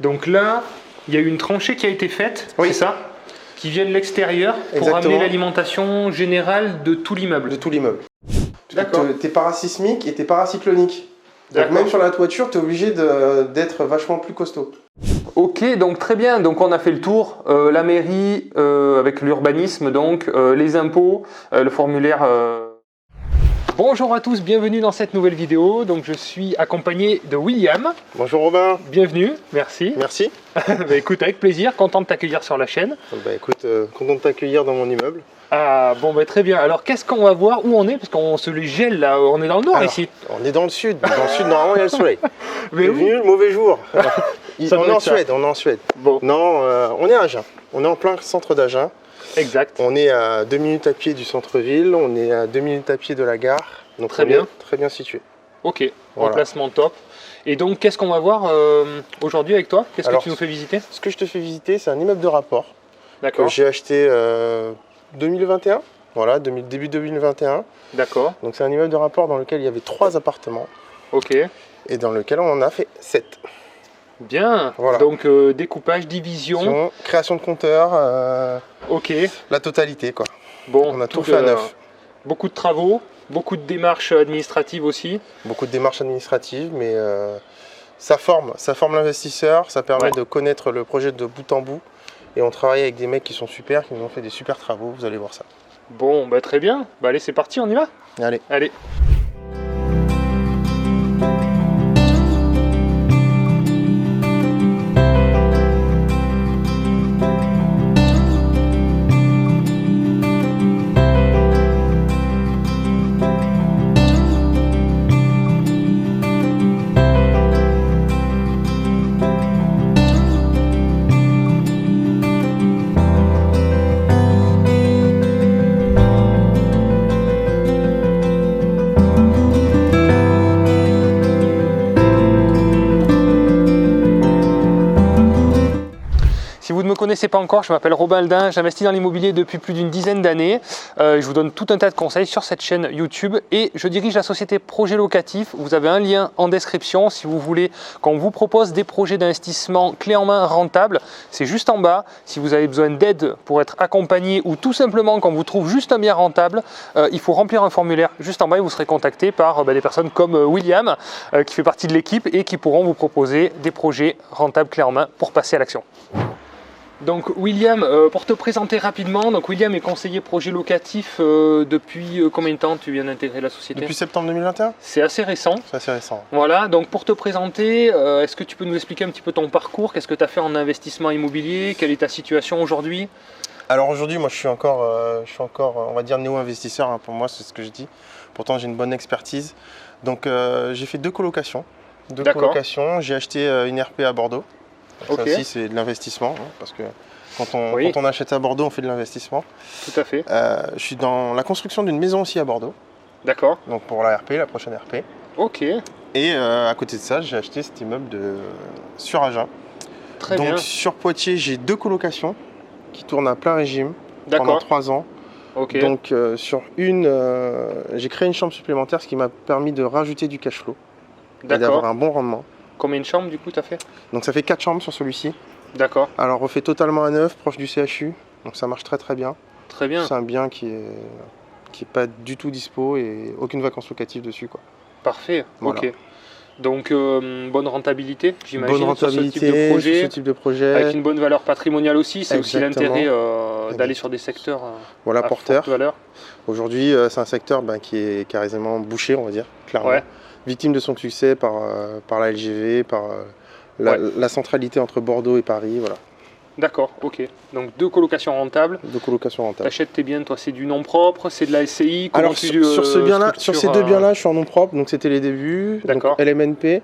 Donc là, il y a une tranchée qui a été faite, Oui. c'est ça? Qui vient de l'extérieur pour Exactement. amener l'alimentation générale de tout l'immeuble. De tout l'immeuble. D'accord. Tu es parasismique et tu es paracyclonique. Donc D'accord. même sur la toiture, tu es obligé d'être vachement plus costaud. Ok, donc très bien. Donc on a fait le tour. La mairie avec l'urbanisme, donc les impôts, le formulaire. Bonjour à tous, bienvenue dans cette nouvelle vidéo. Donc je suis accompagné de William. Bonjour Robin. Bienvenue, merci. Merci. Bah, écoute, avec plaisir, content de t'accueillir sur la chaîne. Bah écoute, content de t'accueillir dans mon immeuble. Ah bon, bah, très bien. Alors qu'est-ce qu'on va voir? Où on est? Parce qu'on se les gèle là, on est dans le nord. Alors, ici. On est dans le sud. Dans le sud, normalement, il y a le soleil. Mais C'est oui. venu le mauvais jour. Ça On doit est en être ça. Suède, on est en Suède. Bon, Non, on est à Agen. On est en plein centre d'Agen. exact. On est à 2 minutes à pied du centre-ville. On est à 2 minutes à pied de la gare. Donc Très on bien. est très bien situé. Ok, Voilà. emplacement top. Et donc, qu'est-ce qu'on va voir aujourd'hui avec toi? Qu'est-ce que Alors, tu nous fais visiter? Ce que je te fais visiter, c'est un immeuble de rapport que D'accord, j'ai acheté 2021. Voilà, début 2021. d'accord, Donc c'est un immeuble de rapport dans lequel il y avait 3 appartements ok. et dans lequel on en a fait 7. Bien, Voilà. donc découpage, division, Création de compteurs, ok. la totalité quoi. Bon, On a tout fait à neuf. Beaucoup de travaux, beaucoup de démarches administratives aussi. Beaucoup de démarches administratives, mais ça forme l'investisseur, ça permet Ouais. de connaître le projet de bout en bout. Et on travaille avec des mecs qui sont super, qui nous ont fait des super travaux, vous allez voir ça. Bon, bah très bien. Bah allez, c'est parti, on y va? Allez. Allez. Si vous ne me connaissez pas encore, je m'appelle Robin Aldin, j'investis dans l'immobilier depuis plus d'une dizaine d'années. Je vous donne tout un tas de conseils sur cette chaîne YouTube et je dirige la société Projet Locatif. Vous avez un lien en description si vous voulez qu'on vous propose des projets d'investissement clés en main rentables. C'est juste en bas. Si vous avez besoin d'aide pour être accompagné ou tout simplement qu'on vous trouve juste un bien rentable, il faut remplir un formulaire juste en bas et vous serez contacté par des personnes comme William qui fait partie de l'équipe et qui pourront vous proposer des projets rentables clés en main pour passer à l'action. Donc William, pour te présenter rapidement, donc William est conseiller projet locatif depuis combien de temps tu viens d'intégrer la société? Depuis septembre 2021. C'est assez récent. C'est assez récent. Voilà, donc pour te présenter, est-ce que tu peux nous expliquer un petit peu ton parcours? Qu'est-ce que tu as fait en investissement immobilier? Quelle est ta situation aujourd'hui? Alors aujourd'hui, moi je suis encore, on va dire, néo-investisseur, hein, pour moi, c'est ce que je dis. Pourtant, j'ai une bonne expertise. Donc j'ai fait 2 colocations. D'accord. J'ai acheté une RP à Bordeaux. Ok. Ça aussi, c'est de l'investissement, hein, parce que quand Oui. on achète à Bordeaux, on fait de l'investissement. Tout à fait. Je suis dans la construction d'une maison aussi à Bordeaux, D'accord. donc pour la RP, la prochaine RP. Ok. Et à côté de ça, j'ai acheté cet immeuble sur Agen. Très Donc bien. sur Poitiers, j'ai 2 colocations qui tournent à plein régime pendant D'accord. 3 ans. Ok. Donc sur une, j'ai créé une chambre supplémentaire, ce qui m'a permis de rajouter du cash flow et d'avoir D'accord. un bon rendement. Combien de chambres du coup tu as fait? Donc ça fait 4 chambres sur celui-ci. D'accord. Alors refait totalement à neuf, proche du CHU. Donc ça marche très très bien. Très bien. C'est un bien qui est pas du tout dispo et aucune vacance locative dessus quoi. Parfait. Voilà. Ok. Donc bonne rentabilité, j'imagine, Bonne rentabilité sur ce type de projet. sur ce type de projet. Avec une bonne valeur patrimoniale aussi, c'est aussi Exactement. l'intérêt d'aller sur des secteurs Voilà, à porteur. forte valeur. Aujourd'hui, c'est un secteur qui est carrément bouché, on va dire, clairement. Ouais. Victime de son succès par la LGV, par la centralité entre Bordeaux et Paris. Voilà. D'accord, ok. Donc 2 colocations rentables. 2 colocations rentables. T'achètes tes biens, toi c'est du nom propre, c'est de la SCI. Comment Alors tu, sur ce bien-là, structures, sur ces 2 biens-là, je suis en nom propre, donc c'était les débuts. D'accord. Donc LMNP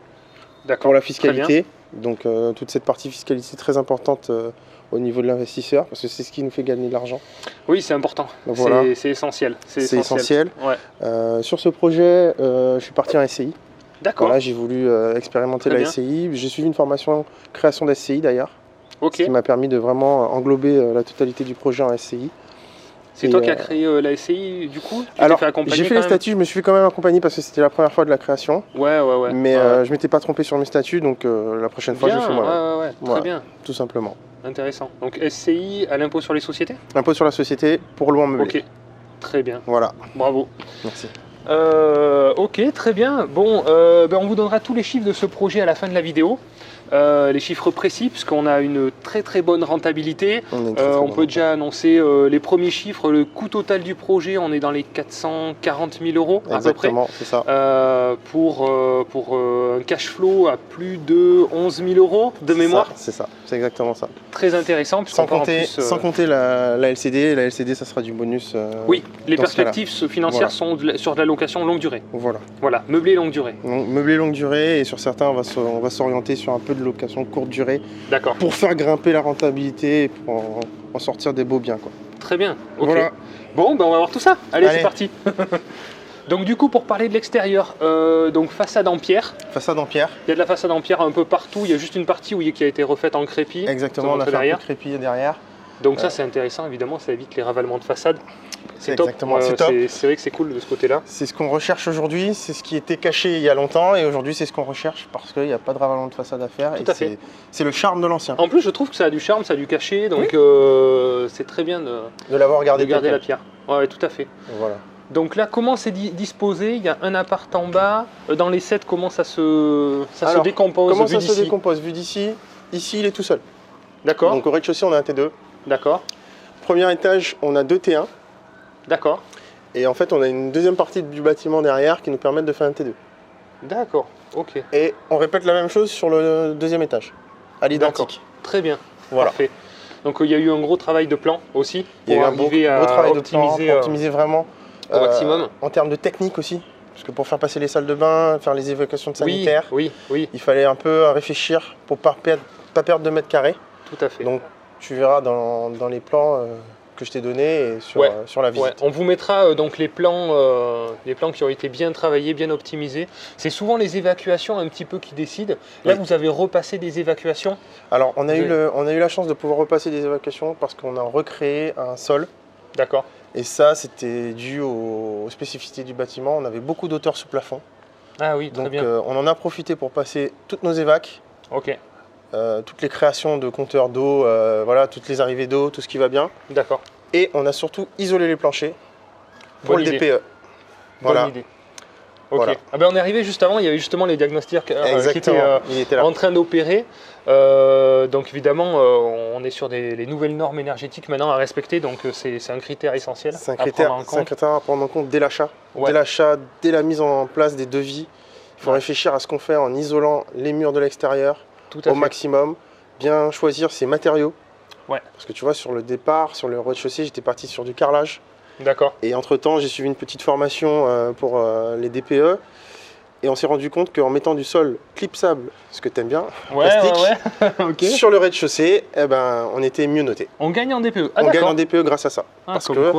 D'accord. pour la Très fiscalité. Donc toute cette partie fiscalité très importante au niveau de l'investisseur, parce que c'est ce qui nous fait gagner de l'argent. Oui, c'est important. Donc voilà. C'est essentiel. C'est essentiel. Ouais. Sur ce projet, je suis parti en SCI. D'accord. Voilà, j'ai voulu expérimenter Très la bien. SCI. J'ai suivi une formation création d'SCI d'ailleurs, Ok. ce qui m'a permis de vraiment englober la totalité du projet en SCI. C'est toi qui as créé la SCI du coup? Alors, fait accompagner j'ai fait quand les même statuts, je me suis fait quand même accompagner parce que c'était la première fois de la création. Ouais. Mais Ouais. je m'étais pas trompé sur mes statuts, donc la prochaine fois, je le fais moi. Ouais. Très Voilà, bien. tout simplement. Intéressant. Donc SCI à l'impôt sur les sociétés? Impôt sur la société pour louer en meublé. Ok. Très bien. Voilà. Bravo. Merci. Ok, très bien. Bon, on vous donnera tous les chiffres de ce projet à la fin de la vidéo. Les chiffres précis, puisqu'on a une très bonne rentabilité. On peut déjà annoncer les premiers chiffres. Le coût total du projet, on est dans les 440 000 euros à peu près. Exactement, c'est ça. Pour un cash flow à plus de 11 000 euros de mémoire. C'est ça, c'est exactement ça. Très intéressant. Sans compter la LCD. La LCD, ça sera du bonus. Oui, les perspectives financières sont sur de la location longue durée. Voilà, meublé longue durée. Meublé longue durée, et sur certains, on va s'orienter sur un peu de location courte durée. D'accord. Pour faire grimper la rentabilité et pour en sortir des beaux biens, quoi. Très bien. Ok. Voilà. Bon, on va voir tout ça. Allez. C'est parti. Donc du coup, pour parler de l'extérieur, donc façade en pierre. Façade en pierre. Il y a de la façade en pierre un peu partout. Il y a juste une partie qui a été refaite en crépi. Exactement, on a fait un peu de crépi derrière. Donc ça, c'est intéressant, évidemment, ça évite les ravalements de façade. C'est top. C'est top. C'est vrai que c'est cool de ce côté-là. C'est ce qu'on recherche aujourd'hui, c'est ce qui était caché il y a longtemps, et aujourd'hui c'est ce qu'on recherche parce qu'il n'y a pas de ravalement de façade à faire. Tout à fait. C'est le charme de l'ancien. En plus, je trouve que ça a du charme, ça a du cachet, donc c'est très bien de l'avoir gardé la pierre. Ouais, tout à fait. Voilà. Donc là, comment c'est disposé? Il y a un appart en bas. Dans les sets, comment ça se décompose? Comment ça se décompose? Vu d'ici, ici il est tout seul. D'accord. Donc au rez-de-chaussée, on a un T2. D'accord. Premier étage, on a 2 T1. D'accord. Et en fait, on a une deuxième partie du bâtiment derrière qui nous permet de faire un T2. D'accord, ok. Et on répète la même chose sur le deuxième étage, à l'identique. Très bien, voilà. Parfait. Donc il y a eu un gros travail de plan aussi pour arriver à optimiser vraiment au maximum. En termes de technique aussi, parce que pour faire passer les salles de bain, faire les évacuations de sanitaires, oui. Il fallait un peu réfléchir pour pas perdre de mètres carrés. Tout à fait. Donc tu verras dans les plans que je t'ai donnés et sur la visite. Ouais. On vous mettra donc les plans qui ont été bien travaillés, bien optimisés. C'est souvent les évacuations un petit peu qui décident. Là, vous avez repassé des évacuations. Alors, on a eu la chance de pouvoir repasser des évacuations parce qu'on a recréé un sol. D'accord. Et ça, c'était dû aux spécificités du bâtiment. On avait beaucoup d'hauteur sous plafond. Ah oui, très bien. Donc, on en a profité pour passer toutes nos évacs. Ok. Toutes les créations de compteurs d'eau, toutes les arrivées d'eau, tout ce qui va bien. D'accord. Et on a surtout isolé les planchers pour le DPE. Voilà. Bonne idée. Ok. Voilà. On est arrivé juste avant, il y avait justement les diagnostics qui étaient en train d'opérer. Donc évidemment, on est sur les nouvelles normes énergétiques maintenant à respecter, donc c'est un critère essentiel à prendre en compte dès l'achat. Dès l'achat, dès la mise en place des devis. Il faut réfléchir à ce qu'on fait en isolant les murs de l'extérieur au maximum. Bien choisir ses matériaux. Ouais. Parce que tu vois, sur le départ, sur le rez-de-chaussée, j'étais parti sur du carrelage. D'accord. Et entre-temps, j'ai suivi une petite formation pour les DPE. Et on s'est rendu compte qu'en mettant du sol clipsable, ce que tu aimes bien, plastique, okay. sur le rez-de-chaussée, on était mieux noté. On gagne en DPE. On gagne en DPE grâce à ça. Parce que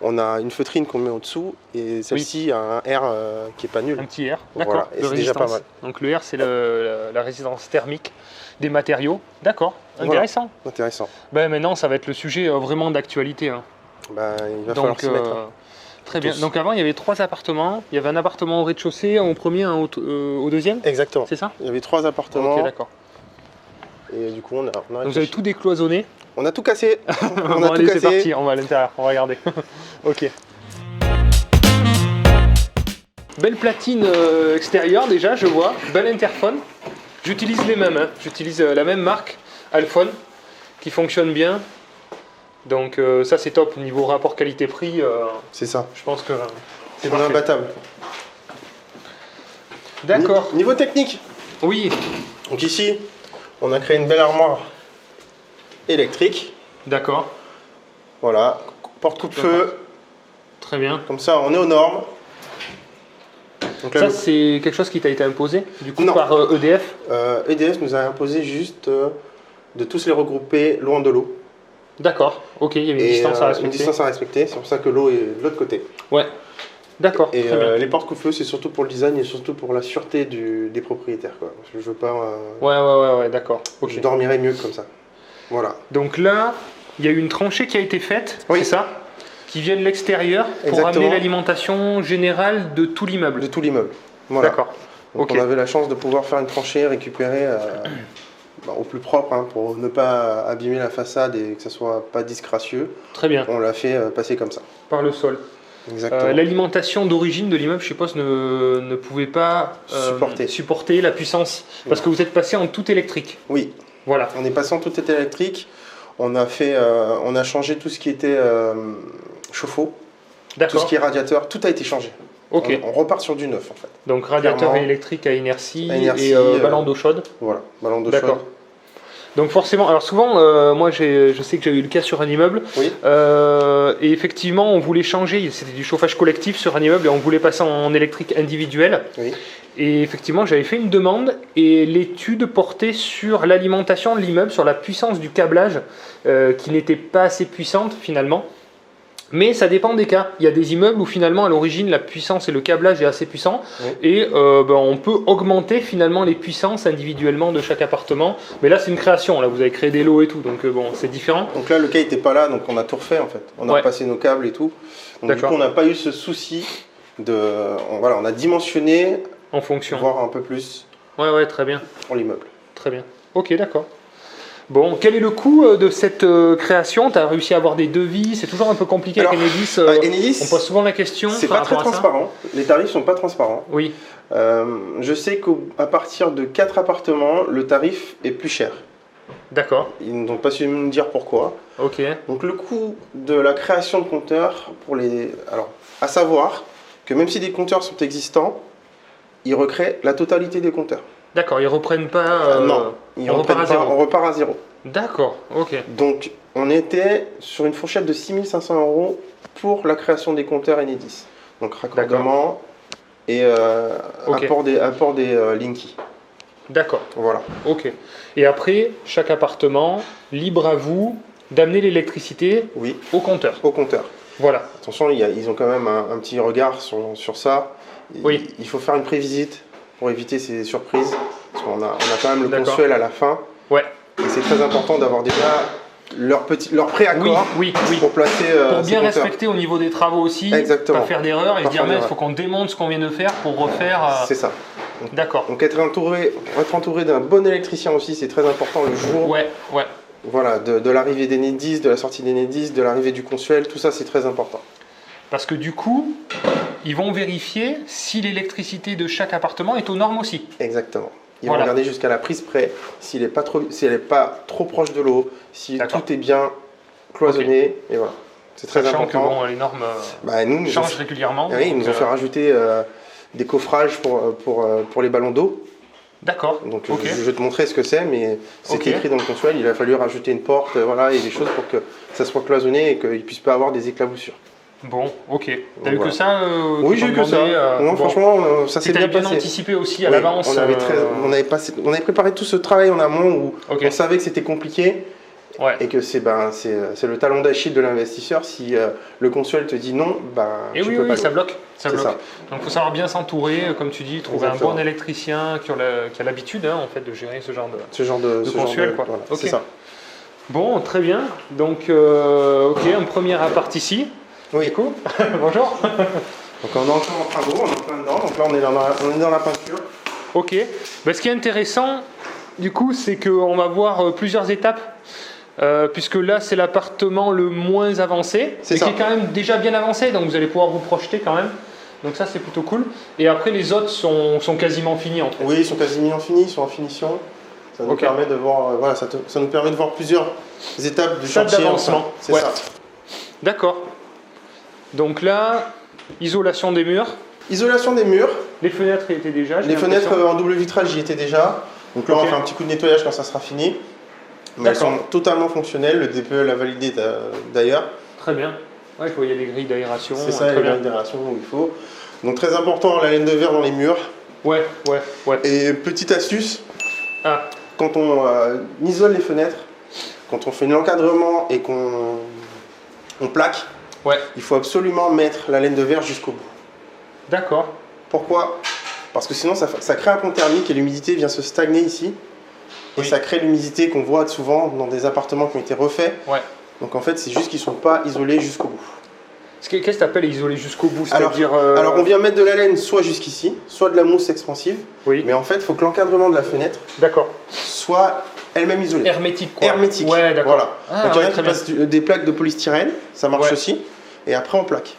on a une feutrine qu'on met au-dessous et celle-ci a un R qui n'est pas nul. Un petit R, d'accord. Voilà. Et c'est déjà pas mal. Donc le R, c'est la résistance thermique des matériaux. D'accord, intéressant. Voilà. Intéressant. Maintenant, ça va être le sujet vraiment d'actualité. Hein. Il va falloir s'y mettre. Très bien. Donc avant, il y avait 3 appartements. Il y avait un appartement au rez-de-chaussée, un au premier, un au deuxième. Exactement. C'est ça? Il y avait 3 appartements. Ok, d'accord. Et du coup, on a donc vous avez tout décloisonné. On a tout cassé. Allez, c'est parti. On va à l'intérieur. On va regarder. Ok. Belle platine extérieure déjà, je vois. Bel interphone. J'utilise les mêmes. J'utilise la même marque, Alphone, qui fonctionne bien. Donc ça c'est top, niveau rapport qualité-prix, c'est ça. Je pense que c'est imbattable. D'accord. Niveau technique. Oui. Donc ici, on a créé une belle armoire électrique. D'accord. Voilà, porte-coupe-feu. Très bien. Comme ça, on est aux normes. Donc là, ça c'est quelque chose qui t'a été imposé du coup par EDF EDF nous a imposé juste de tous les regrouper loin de l'eau. D'accord, ok, il y avait une distance à respecter. Une distance à respecter, c'est pour ça que l'eau est de l'autre côté. Ouais, d'accord. Et les portes coupe-feu, c'est surtout pour le design et surtout pour la sûreté des propriétaires, quoi. Parce que je veux pas. Ouais, d'accord. Okay. Je dormirai mieux comme ça. Voilà. Donc là, il y a eu une tranchée qui a été faite, c'est ça? qui viennent de l'extérieur pour amener l'alimentation générale de tout l'immeuble. De tout l'immeuble. Voilà. D'accord. Donc on avait la chance de pouvoir faire une tranchée, récupérer au plus propre pour ne pas abîmer la façade et que ça soit pas disgracieux. Très bien. On l'a fait passer comme ça. Par le sol. Exactement. L'alimentation d'origine de l'immeuble, je suppose, ne pouvait pas supporter la puissance parce que vous êtes passé en tout électrique. Oui. Voilà. On est passé en tout électrique. On a changé tout ce qui était chauffe-eau, tout ce qui est radiateur, tout a été changé. Ok. On repart sur du neuf en fait. Donc radiateur électrique à inertie et ballon d'eau chaude. Voilà, ballon d'eau chaude. Donc forcément, alors souvent, moi je sais que j'ai eu le cas sur un immeuble, oui. Et effectivement on voulait changer, c'était du chauffage collectif sur un immeuble et on voulait passer en électrique individuel. Oui. Et effectivement j'avais fait une demande et l'étude portait sur l'alimentation de l'immeuble, sur la puissance du câblage qui n'était pas assez puissante finalement. Mais ça dépend des cas. Il y a des immeubles où finalement à l'origine la puissance et le câblage est assez puissant et on peut augmenter finalement les puissances individuellement de chaque appartement. Mais là c'est une création, là vous avez créé des lots et tout, donc bon c'est différent. Donc là le cas n'était pas là, donc on a tout refait en fait. On a repassé nos câbles et tout. Donc du coup on n'a pas eu ce souci on a dimensionné en fonction. Voire un peu plus. Ouais très bien. Pour l'immeuble. Très bien. Ok d'accord. Bon, quel est le coût de cette création? Tu as réussi à avoir des devis? C'est toujours un peu compliqué avec Enedis. Enedis, on pose souvent la question. C'est pas très transparent. Les tarifs sont pas transparents. Oui. Je sais qu'à partir de 4 appartements, le tarif est plus cher. D'accord. Ils n'ont pas su me dire pourquoi. Ok. Donc le coût de la création de compteurs alors, à savoir que même si des compteurs sont existants, ils recréent la totalité des compteurs. D'accord, ils reprennent pas. Non, ils reprennent pas, on repart à zéro. D'accord, ok. Donc on était sur une fourchette de 6 500 € pour la création des compteurs Enedis. Donc raccordement et apport des Linky. D'accord. Voilà. Ok. Et après, chaque appartement, libre à vous d'amener l'électricité au compteur. Au compteur. Voilà. Attention, ils ont quand même un petit regard sur ça. Oui. Il faut faire une prévisite pour éviter ces surprises. Parce qu'on a quand même le mensuel à la fin. Ouais. Et c'est très important d'avoir déjà leur préaccord pour placer pour bien respecter au niveau des travaux aussi. Exactement. Pas faire d'erreur et se dire il faut qu'on démonte ce qu'on vient de faire pour refaire. C'est ça. D'accord. Donc être entouré d'un bon électricien aussi, c'est très important le jour. Ouais. Voilà, de l'arrivée d'Enedis, de la sortie d'Enedis, de l'arrivée du consuel, tout ça c'est très important. Parce que du coup, ils vont vérifier si l'électricité de chaque appartement est aux normes aussi. Exactement. Ils vont regarder jusqu'à la prise près, si elle n'est pas trop proche de l'eau, si tout est bien cloisonné, et voilà. C'est très important. Que les normes changent régulièrement. Oui, ils nous ont fait rajouter des coffrages pour les ballons d'eau. D'accord. Donc je vais te montrer ce que c'est, mais c'était écrit dans le consuel, il a fallu rajouter une porte, et des choses pour que ça soit cloisonné et qu'il ne puisse pas avoir des éclaboutures. Bon, ok. T'as eu que ça Oui, j'ai eu que ça. Non, franchement, ça s'est bien passé. Bien anticipé aussi à l'avance. On avait préparé tout ce travail en amont où on savait que c'était compliqué et que c'est le talon d'Achille de l'investisseur. Si le consuel te dit non, tu peux pas. Ça bloque. Ça. Donc il faut savoir bien s'entourer, comme tu dis, trouver un bon électricien qui a l'habitude en fait, de gérer ce genre de consuel. Voilà, c'est ça. Bon, très bien. Donc, un premier appart ici. Oui. Du coup, bonjour. Donc on est encore en travaux, on est en plein dedans, donc là on est dans la peinture. Ok. Ce qui est intéressant, du coup, c'est qu'on va voir plusieurs étapes, puisque là c'est l'appartement le moins avancé, qui est quand même déjà bien avancé, donc vous allez pouvoir vous projeter quand même. Donc ça c'est plutôt cool. Et après les autres sont quasiment finis en fait. Oui, ils sont quasiment finis, ils sont en finition. Ça nous permet de voir, ça nous permet de voir plusieurs étapes du chantier. D'avancement. C'est ça. D'accord. Donc là, isolation des murs. Isolation des murs. Les fenêtres y étaient déjà. Les fenêtres en double vitrage y étaient déjà. Donc là, on va faire un petit coup de nettoyage quand ça sera fini. Mais elles sont totalement fonctionnelles. Le DPE l'a validé d'ailleurs. Très bien. Ouais, il y a les grilles d'aération. C'est ça, les grilles d'aération où il faut. Donc très important, la laine de verre dans les murs. Ouais. Et petite astuce, quand on isole les fenêtres, quand on fait l'encadrement et qu'on plaque, il faut absolument mettre la laine de verre jusqu'au bout. D'accord. Pourquoi? Parce que sinon ça crée un pont thermique et l'humidité vient se stagner ici. Et ça crée l'humidité qu'on voit souvent dans des appartements qui ont été refaits. Donc en fait c'est juste qu'ils ne sont pas isolés jusqu'au bout. Qu'est-ce que tu appelles isoler jusqu'au bout? Alors on vient mettre de la laine soit jusqu'ici, soit de la mousse expansive. Oui. Mais en fait, il faut que l'encadrement de la fenêtre soit elle-même isolée. Hermétique, quoi. Hermétique. Ouais, d'accord. Voilà. Ah, donc il y en a qui passent des plaques de polystyrène, ça marche aussi. Et après on plaque.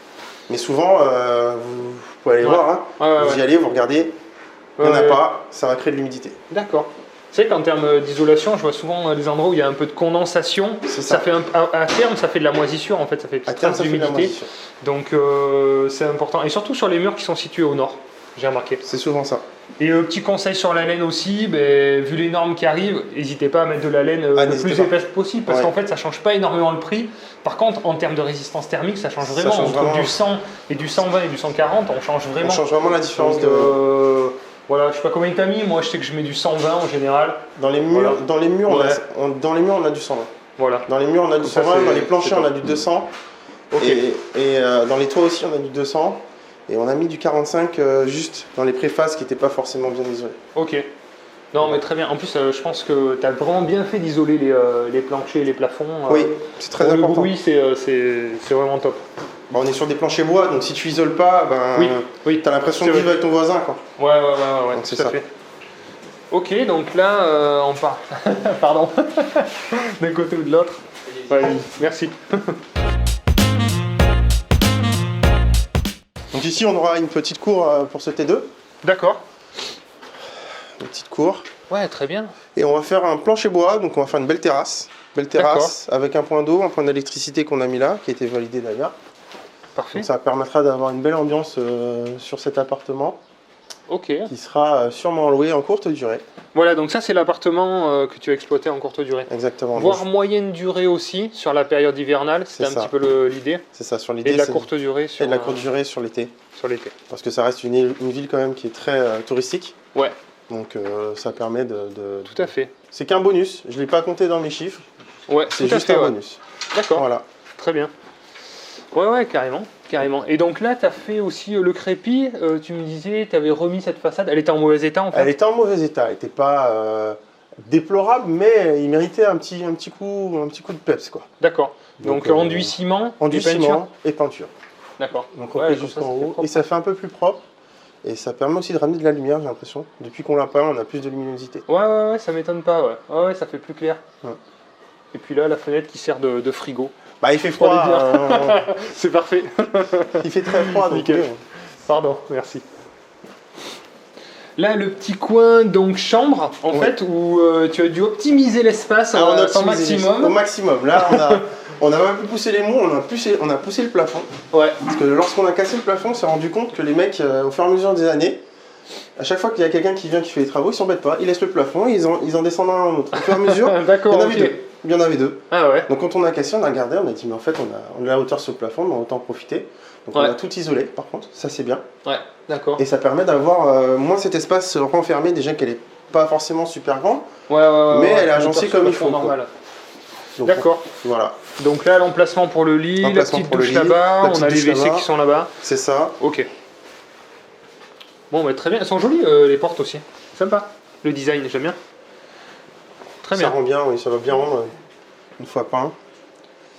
Mais souvent, vous pouvez aller voir, hein. Vous y allez, vous regardez, il n'y en a pas, ça va créer de l'humidité. D'accord. C'est qu'en termes d'isolation, je vois souvent des endroits où il y a un peu de condensation. Ça fait à terme, ça fait de la moisissure en fait, ça fait une petite trace d'humidité. Donc c'est important. Et surtout sur les murs qui sont situés au nord, j'ai remarqué. C'est souvent ça. Et petit conseil sur la laine aussi, vu les normes qui arrivent, n'hésitez pas à mettre de la laine le plus épaisse possible parce qu'en fait ça ne change pas énormément le prix. Par contre, en termes de résistance thermique, ça change vraiment. Entre du 100 et du 120 et du 140, on change vraiment. On change vraiment la différence. Donc, voilà, je sais pas combien tu as mis, moi je sais que je mets du 120 en général. Dans les murs, dans les murs on a du 120. Voilà. Dans les murs on a du 120, dans les planchers on a du 200. Okay. Et dans les toits aussi on a du 200. Et on a mis du 45 juste dans les préfaces qui n'étaient pas forcément bien isolées. Ok. Non mais très bien. En plus je pense que tu as vraiment bien fait d'isoler les planchers et les plafonds. Oui, c'est très important. Le bruit c'est vraiment top. Bah, on est sur des planchers bois, donc si tu isoles pas, tu as l'impression de vivre avec ton voisin, quoi. Ouais, donc c'est ça. Fait. Ok, donc là, on part. Pardon. D'un côté ou de l'autre. Ouais, merci. Donc ici, on aura une petite cour pour ce T2. D'accord. Une petite cour. Ouais, très bien. Et on va faire un plancher bois, donc on va faire une belle terrasse. Belle terrasse avec un point d'eau, un point d'électricité qu'on a mis là, qui a été validé d'ailleurs. Parfait. Donc ça permettra d'avoir une belle ambiance sur cet appartement. Ok. Qui sera sûrement loué en courte durée. Voilà, donc ça c'est l'appartement que tu as exploité en courte durée. Exactement. Voire moyenne durée aussi sur la période hivernale, c'était un petit peu l'idée. C'est ça, sur l'idée. Et de la courte durée sur l'été. Sur l'été. Parce que ça reste une ville quand même qui est très touristique. Ouais. Donc ça permet de... Tout à fait. C'est qu'un bonus, je ne l'ai pas compté dans mes chiffres. Ouais, c'est juste un bonus. D'accord. Voilà. Très bien. Ouais, carrément. Et donc là, tu as fait aussi le crépi, tu me disais, tu avais remis cette façade, elle était en mauvais état en fait? Elle était en mauvais état, elle n'était pas déplorable, mais il méritait un petit coup de peps, quoi. D'accord. Donc enduit ciment, et peinture. D'accord. Donc on fait jusqu'en haut, et ça fait un peu plus propre, et ça permet aussi de ramener de la lumière, j'ai l'impression. Depuis qu'on l'a peint, on a plus de luminosité. Ouais, ça m'étonne pas, ouais, ça fait plus clair. Ouais. Et puis là, la fenêtre qui sert de frigo. Bah il fait froid. C'est parfait. Il fait très froid, donc. Nickel. Pardon, merci. Là, le petit coin, donc chambre, en fait, où tu as dû optimiser l'espace au maximum. Au maximum. Là, on a même pu pousser les murs, on a poussé le plafond. Ouais. Parce que lorsqu'on a cassé le plafond, on s'est rendu compte que les mecs, au fur et à mesure des années, à chaque fois qu'il y a quelqu'un qui vient qui fait les travaux, ils s'embêtent pas, ils laissent le plafond, ils en descendent un autre. Au fur et à mesure, il y en avait deux. Ah ouais. Donc quand on a cassé, on a regardé, on a dit mais en fait on a la hauteur sur le plafond, donc autant en profiter. Donc on a tout isolé par contre, ça c'est bien. Ouais, d'accord. Et ça permet d'avoir moins cet espace renfermé, déjà qu'elle est pas forcément super grande, mais elle est agencée comme il faut. Normal. D'accord. Voilà. Donc là l'emplacement pour le lit, la petite douche là-bas, on a les WC qui sont là-bas. C'est ça. Ok. Bon, bah, très bien, elles sont jolies les portes aussi. Sympa. Le design, j'aime bien. Très bien. Ça rend bien, oui, ça va bien rendre une fois peint.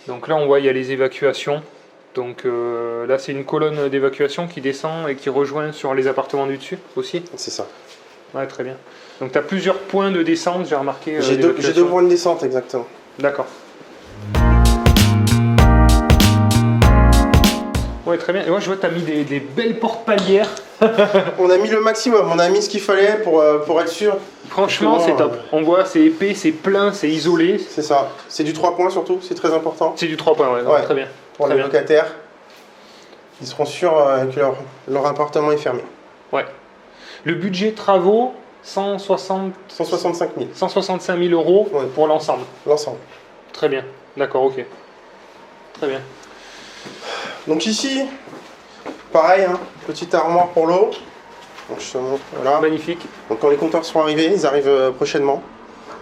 Donc là, on voit, il y a les évacuations. Donc là, c'est une colonne d'évacuation qui descend et qui rejoint sur les appartements du dessus aussi. C'est ça. Ouais, très bien. Donc tu as plusieurs points de descente, j'ai remarqué. J'ai deux points de descente, exactement. D'accord. Ouais, très bien. Et moi, je vois que tu as mis des belles portes palières. On a mis le maximum, on a mis ce qu'il fallait pour être sûr. Franchement, c'est top. On voit, c'est épais, c'est plein, c'est isolé. C'est ça. C'est du 3 points surtout, c'est très important. C'est du 3 points, ouais. Très bien. Pour les locataires, ils seront sûrs que leur appartement est fermé. Ouais. Le budget travaux, 165 000 euros pour l'ensemble. L'ensemble. Très bien. D'accord, ok. Très bien. Donc ici, pareil, hein, petite armoire pour l'eau. Donc je te montre, voilà. Magnifique. Donc quand les compteurs seront arrivés, ils arrivent prochainement.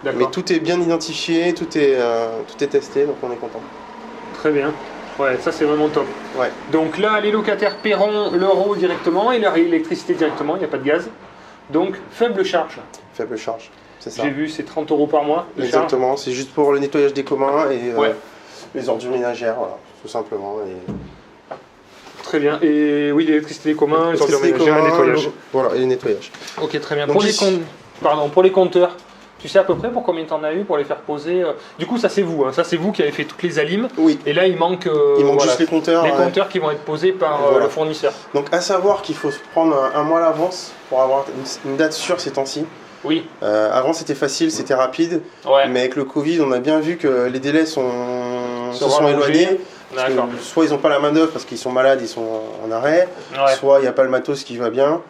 D'accord. Mais tout est bien identifié, tout est testé, donc on est content. Très bien. Ouais, ça c'est vraiment top. Ouais. Donc là, les locataires paieront l'euro directement et leur électricité directement, il n'y a pas de gaz. Donc faible charge. Faible charge, c'est ça. J'ai vu, c'est 30 euros par mois de Exactement, c'est juste pour le nettoyage des communs et les ordures ménagères, voilà, tout simplement. Très bien. Et oui, l'électricité des communs, les ordures L'électricité ménagères, le nettoyage. Voilà, et les nettoyages. Ok, très bien. Donc Pour les compteurs, tu sais à peu près pour combien tu en as eu pour les faire poser Du coup, ça c'est vous, hein. Ça c'est vous qui avez fait toutes les alimes. Oui. Et là, il manque juste les compteurs. Les compteurs qui vont être posés par le fournisseur. Donc à savoir qu'il faut se prendre un mois à l'avance pour avoir une date sûre ces temps-ci. Oui. Avant c'était facile, c'était rapide, mais avec le Covid on a bien vu que les délais se sont éloignés. Soit ils n'ont pas la main d'œuvre parce qu'ils sont malades, ils sont en arrêt, soit il n'y a pas le matos qui va bien.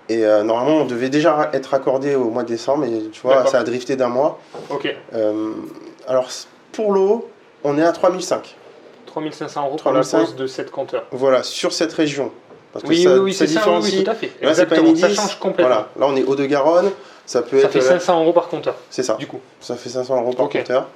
Et normalement on devait déjà être accordé au mois de décembre, et tu vois ça a drifté d'un mois. Ok. Alors pour l'eau, on est à 3005. 3500 € pour la pose de 7 compteurs. Voilà, sur cette région. Parce que oui, ça différencie. Oui, tout à fait. Là, c'est pas Enedis. Ça change complètement. Voilà. Là, on est Haut-de-Garonne. Ça fait 500 € par compteur. C'est ça. Du coup. Ça fait 500 € par compteur.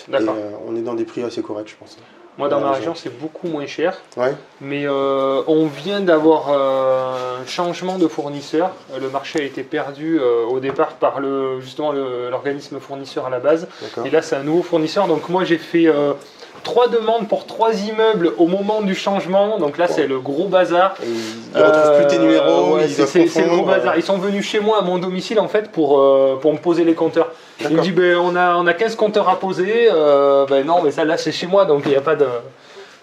D'accord. Et on est dans des prix assez corrects, je pense. Moi, dans ma région, c'est beaucoup moins cher. Ouais. Mais on vient d'avoir un changement de fournisseur. Le marché a été perdu au départ par l'organisme fournisseur à la base. Et là, c'est un nouveau fournisseur. Donc moi, j'ai fait 3 demandes pour 3 immeubles au moment du changement. Donc là, c'est le gros bazar. Et ils ne retrouvent plus tes numéros. C'est le gros bazar. Ils sont venus chez moi à mon domicile en fait pour me poser les compteurs. Il me dit on a 15 compteurs à poser. Non, mais ça là, c'est chez moi, donc il n'y a pas de.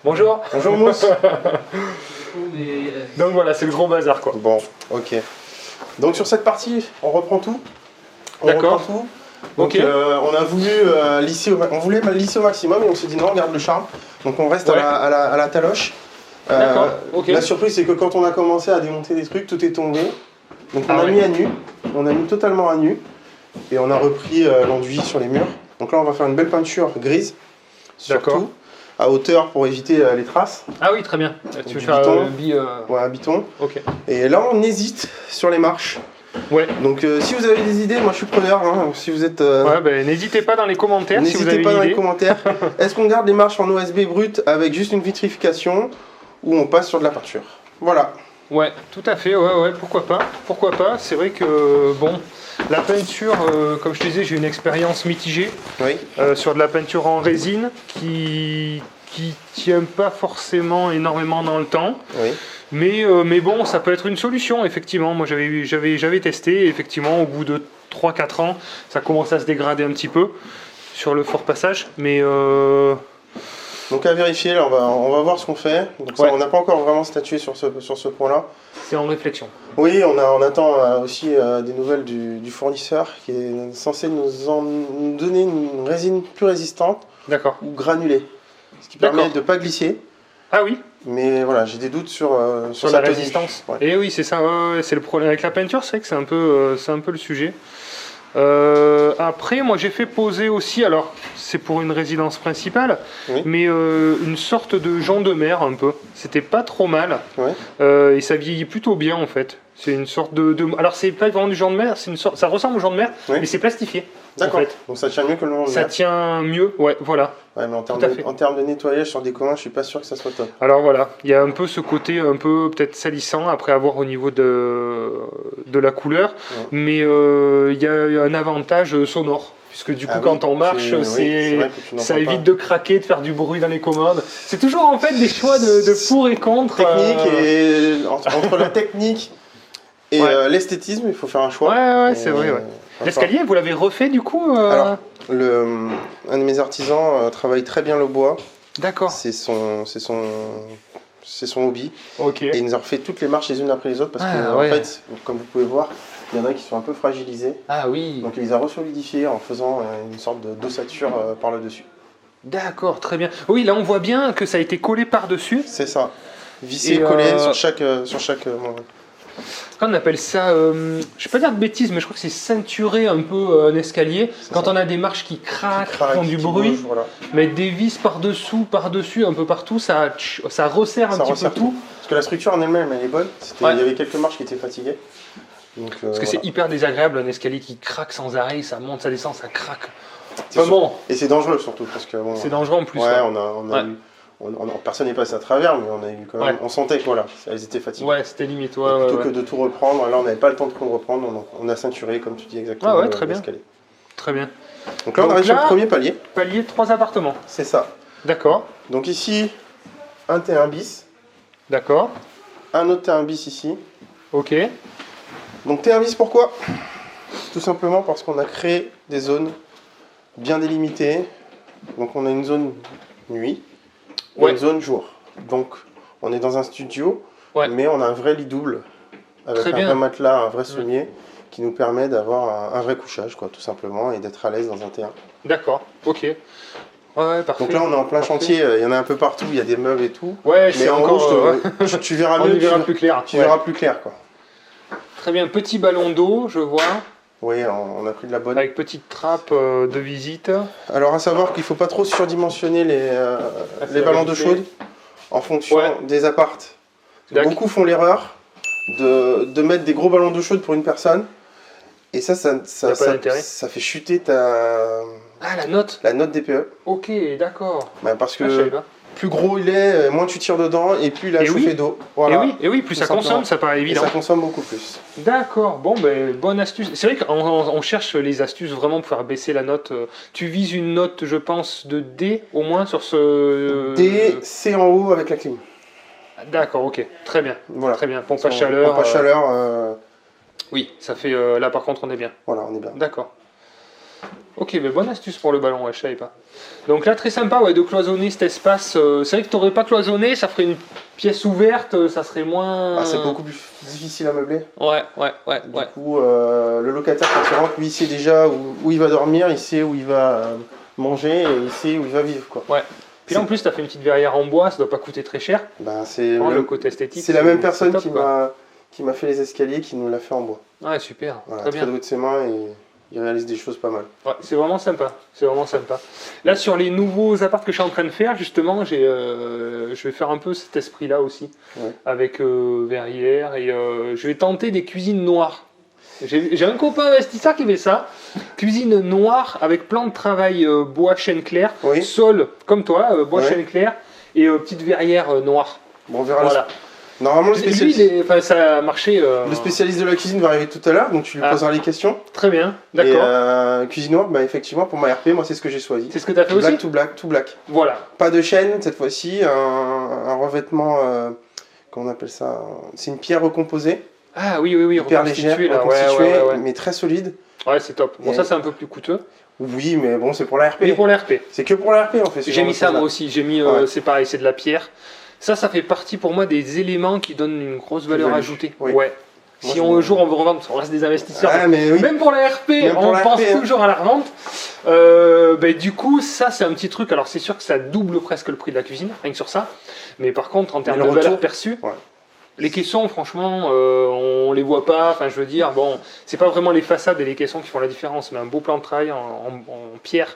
Bonjour. Bonjour Mousse. Donc voilà, c'est le gros bazar quoi. Bon, ok. Donc sur cette partie, on reprend tout. D'accord. Donc on a voulu lisser au maximum et on s'est dit non, on garde le charme. Donc on reste à la taloche. D'accord. La surprise c'est que quand on a commencé à démonter des trucs, tout est tombé. Donc on a mis à nu, on a mis totalement à nu et on a repris l'enduit sur les murs. Donc là on va faire une belle peinture grise sur tout, à hauteur pour éviter les traces. Ah oui, très bien. Tu veux faire un biton. Ok. Et là on hésite sur les marches. Ouais. Donc si vous avez des idées, moi je suis preneur. Hein, si vous êtes. N'hésitez pas dans les commentaires. N'hésitez pas dans les commentaires. Est-ce qu'on garde les marches en OSB brut avec juste une vitrification ou on passe sur de la peinture? Voilà. Ouais, tout à fait. Ouais, pourquoi pas. Pourquoi pas. C'est vrai que la peinture, comme je te disais, j'ai une expérience mitigée sur de la peinture en résine qui tient pas forcément énormément dans le temps. Oui. Mais bon, ça peut être une solution, effectivement. Moi, j'avais testé, et effectivement, au bout de 3-4 ans, ça commence à se dégrader un petit peu sur le fort passage. Mais donc à vérifier, là, on va voir ce qu'on fait. Donc ça, on n'a pas encore vraiment statué sur ce point-là. C'est en réflexion. Oui, on attend aussi des nouvelles du fournisseur qui est censé nous donner une résine plus résistante ou granulée. Ce qui permet de ne pas glisser. Ah oui. Mais voilà, j'ai des doutes sur la résistance. Et oui, c'est ça, c'est le problème avec la peinture, c'est vrai que c'est un peu le sujet. Après, moi j'ai fait poser aussi, alors c'est pour une résidence principale, mais une sorte de jonc de mer un peu. C'était pas trop mal, et ça vieillit plutôt bien en fait. C'est une sorte alors c'est pas vraiment du jonc de mer, ça ressemble au jonc de mer, mais c'est plastifié. D'accord, en fait. Donc ça tient mieux que le jonc de mer. Ça tient mieux, voilà. Ouais, mais en termes de nettoyage sur des communs, je suis pas sûr que ça soit top. Alors voilà, il y a un peu ce côté un peu peut-être salissant après avoir au niveau de la couleur, mais il y a un avantage sonore. Puisque du coup, quand on marche, ça évite de craquer, de faire du bruit dans les commandes. C'est toujours en fait des choix de pour et contre. Technique et entre la technique et l'esthétisme, il faut faire un choix. Ouais, c'est vrai. L'escalier, vous l'avez refait du coup Alors, un de mes artisans travaille très bien le bois. D'accord. C'est son hobby. Ok. Et il nous a refait toutes les marches les unes après les autres parce que en fait, comme vous pouvez voir, il y en a qui sont un peu fragilisés. Ah oui. Donc il les a resolidifiés en faisant une sorte d'ossature par le dessus. D'accord, très bien. Oui, là on voit bien que ça a été collé par-dessus. C'est ça. Vissé, collé sur chaque on appelle ça, je ne vais pas dire de bêtises, mais je crois que c'est ceinturer un peu un escalier. Quand on a des marches qui craquent, qui font du bruit, bouge, mettre des vis par-dessus, un peu partout, ça resserre un petit peu tout. Parce que la structure en elle-même, elle est bonne. Il y avait quelques marches qui étaient fatiguées. Donc, parce que c'est hyper désagréable, un escalier qui craque sans arrêt, ça monte, ça descend, ça craque. Et c'est dangereux surtout. C'est dangereux en plus. Personne n'est passé à travers, mais on a eu quand même, on sentait que elles étaient fatiguées. Ouais, c'était limite. Plutôt que de tout reprendre, là on n'avait pas le temps de tout reprendre, donc on a ceinturé, comme tu dis exactement. Très bien. Très bien. Donc là on arrive sur le premier palier. Palier de 3 appartements. C'est ça. D'accord. Donc ici, un T1 bis. D'accord. Un autre terrain bis ici. Ok. Donc terrain bis pourquoi? Tout simplement parce qu'on a créé des zones bien délimitées. Donc on a une zone nuit et une zone jour. Donc on est dans un studio, mais on a un vrai lit double avec un vrai matelas, un vrai sommier qui nous permet d'avoir un vrai couchage, quoi, tout simplement, et d'être à l'aise dans un terrain. D'accord, ok. Ouais, parfait. Donc là on est en plein chantier, il y en a un peu partout, il y a des meubles et tout. Ouais, mais en encore, haut, tu verras mieux, plus clair. Tu verras plus clair, quoi. Très bien, petit ballon d'eau, je vois. Oui, on a pris de la bonne. Avec petite trappe de visite. Alors à savoir qu'il ne faut pas trop surdimensionner les ballons d'eau chaude en fonction des appartes. Beaucoup font l'erreur de mettre des gros ballons d'eau chaude pour une personne. Et ça fait chuter la note DPE. Ok, d'accord. Parce que plus gros il est, moins tu tires dedans et plus il a chauffé d'eau. Voilà. Et oui, plus ça consomme, ça paraît évident. Et ça consomme beaucoup plus. D'accord, bon, bonne astuce. C'est vrai qu'on cherche les astuces vraiment pour faire baisser la note. Tu vises une note, je pense, de D au moins sur ce... D, C en haut avec la clim. D'accord, ok, très bien. Voilà. Très bien, pompe à chaleur. Pompe à chaleur. Oui, ça fait... là par contre on est bien. Voilà, on est bien. D'accord. Ok, mais bonne astuce pour le ballon, je savais pas. Donc là, très sympa de cloisonner cet espace. C'est vrai que tu n'aurais pas cloisonné, ça ferait une pièce ouverte, ça serait moins... c'est beaucoup plus difficile à meubler. Ouais. Du coup, le locataire, quand il rentre, lui, il sait déjà où il va dormir, il sait où il va manger et il sait où il va vivre, quoi. Ouais. Puis là, en plus, tu as fait une petite verrière en bois, ça doit pas coûter très cher. C'est le côté esthétique. C'est la même personne qui m'a fait les escaliers, qui nous l'a fait en bois. Ouais, super. Voilà, très bien. doué de ses mains et il réalise des choses pas mal. Ouais, c'est vraiment sympa. Là, sur les nouveaux apparts que je suis en train de faire, justement, je vais faire un peu cet esprit-là aussi, avec verrière, et je vais tenter des cuisines noires. J'ai un copain investisseur qui fait ça, cuisine noire avec plan de travail bois chêne clair, sol comme toi, bois chêne clair, et petite verrière noire. Bon, on verra. Normalement, ça a marché. Le spécialiste de la cuisine va arriver tout à l'heure, donc tu lui poseras les questions. Très bien, d'accord. Et cuisine noire, effectivement, pour ma RP, moi, c'est ce que j'ai choisi. C'est ce que tu as fait aussi. Tout black. Voilà. Pas de chêne cette fois-ci, un revêtement, comment on appelle ça? C'est une pierre recomposée. Ah oui, hyper légère, mais très solide. Ouais, c'est top. Bon, ça, c'est un peu plus coûteux. Oui, mais bon, c'est pour la RP. Mais pour la RP. C'est que pour la RP, en fait. J'ai mis ça, moi aussi. J'ai mis, c'est pareil, c'est de la pierre. Ça fait partie pour moi des éléments qui donnent une grosse valeur ajoutée. Oui. Ouais. Si un jour on veut revendre, parce qu'on reste des investisseurs, même pour la RP, on pense toujours à la revente. Du coup, ça c'est un petit truc. Alors c'est sûr que ça double presque le prix de la cuisine, rien que sur ça. Mais par contre, en termes de valeur perçue, les caissons, franchement, on les voit pas. Enfin, je veux dire, bon, c'est pas vraiment les façades et les caissons qui font la différence, mais un beau plan de travail en pierre.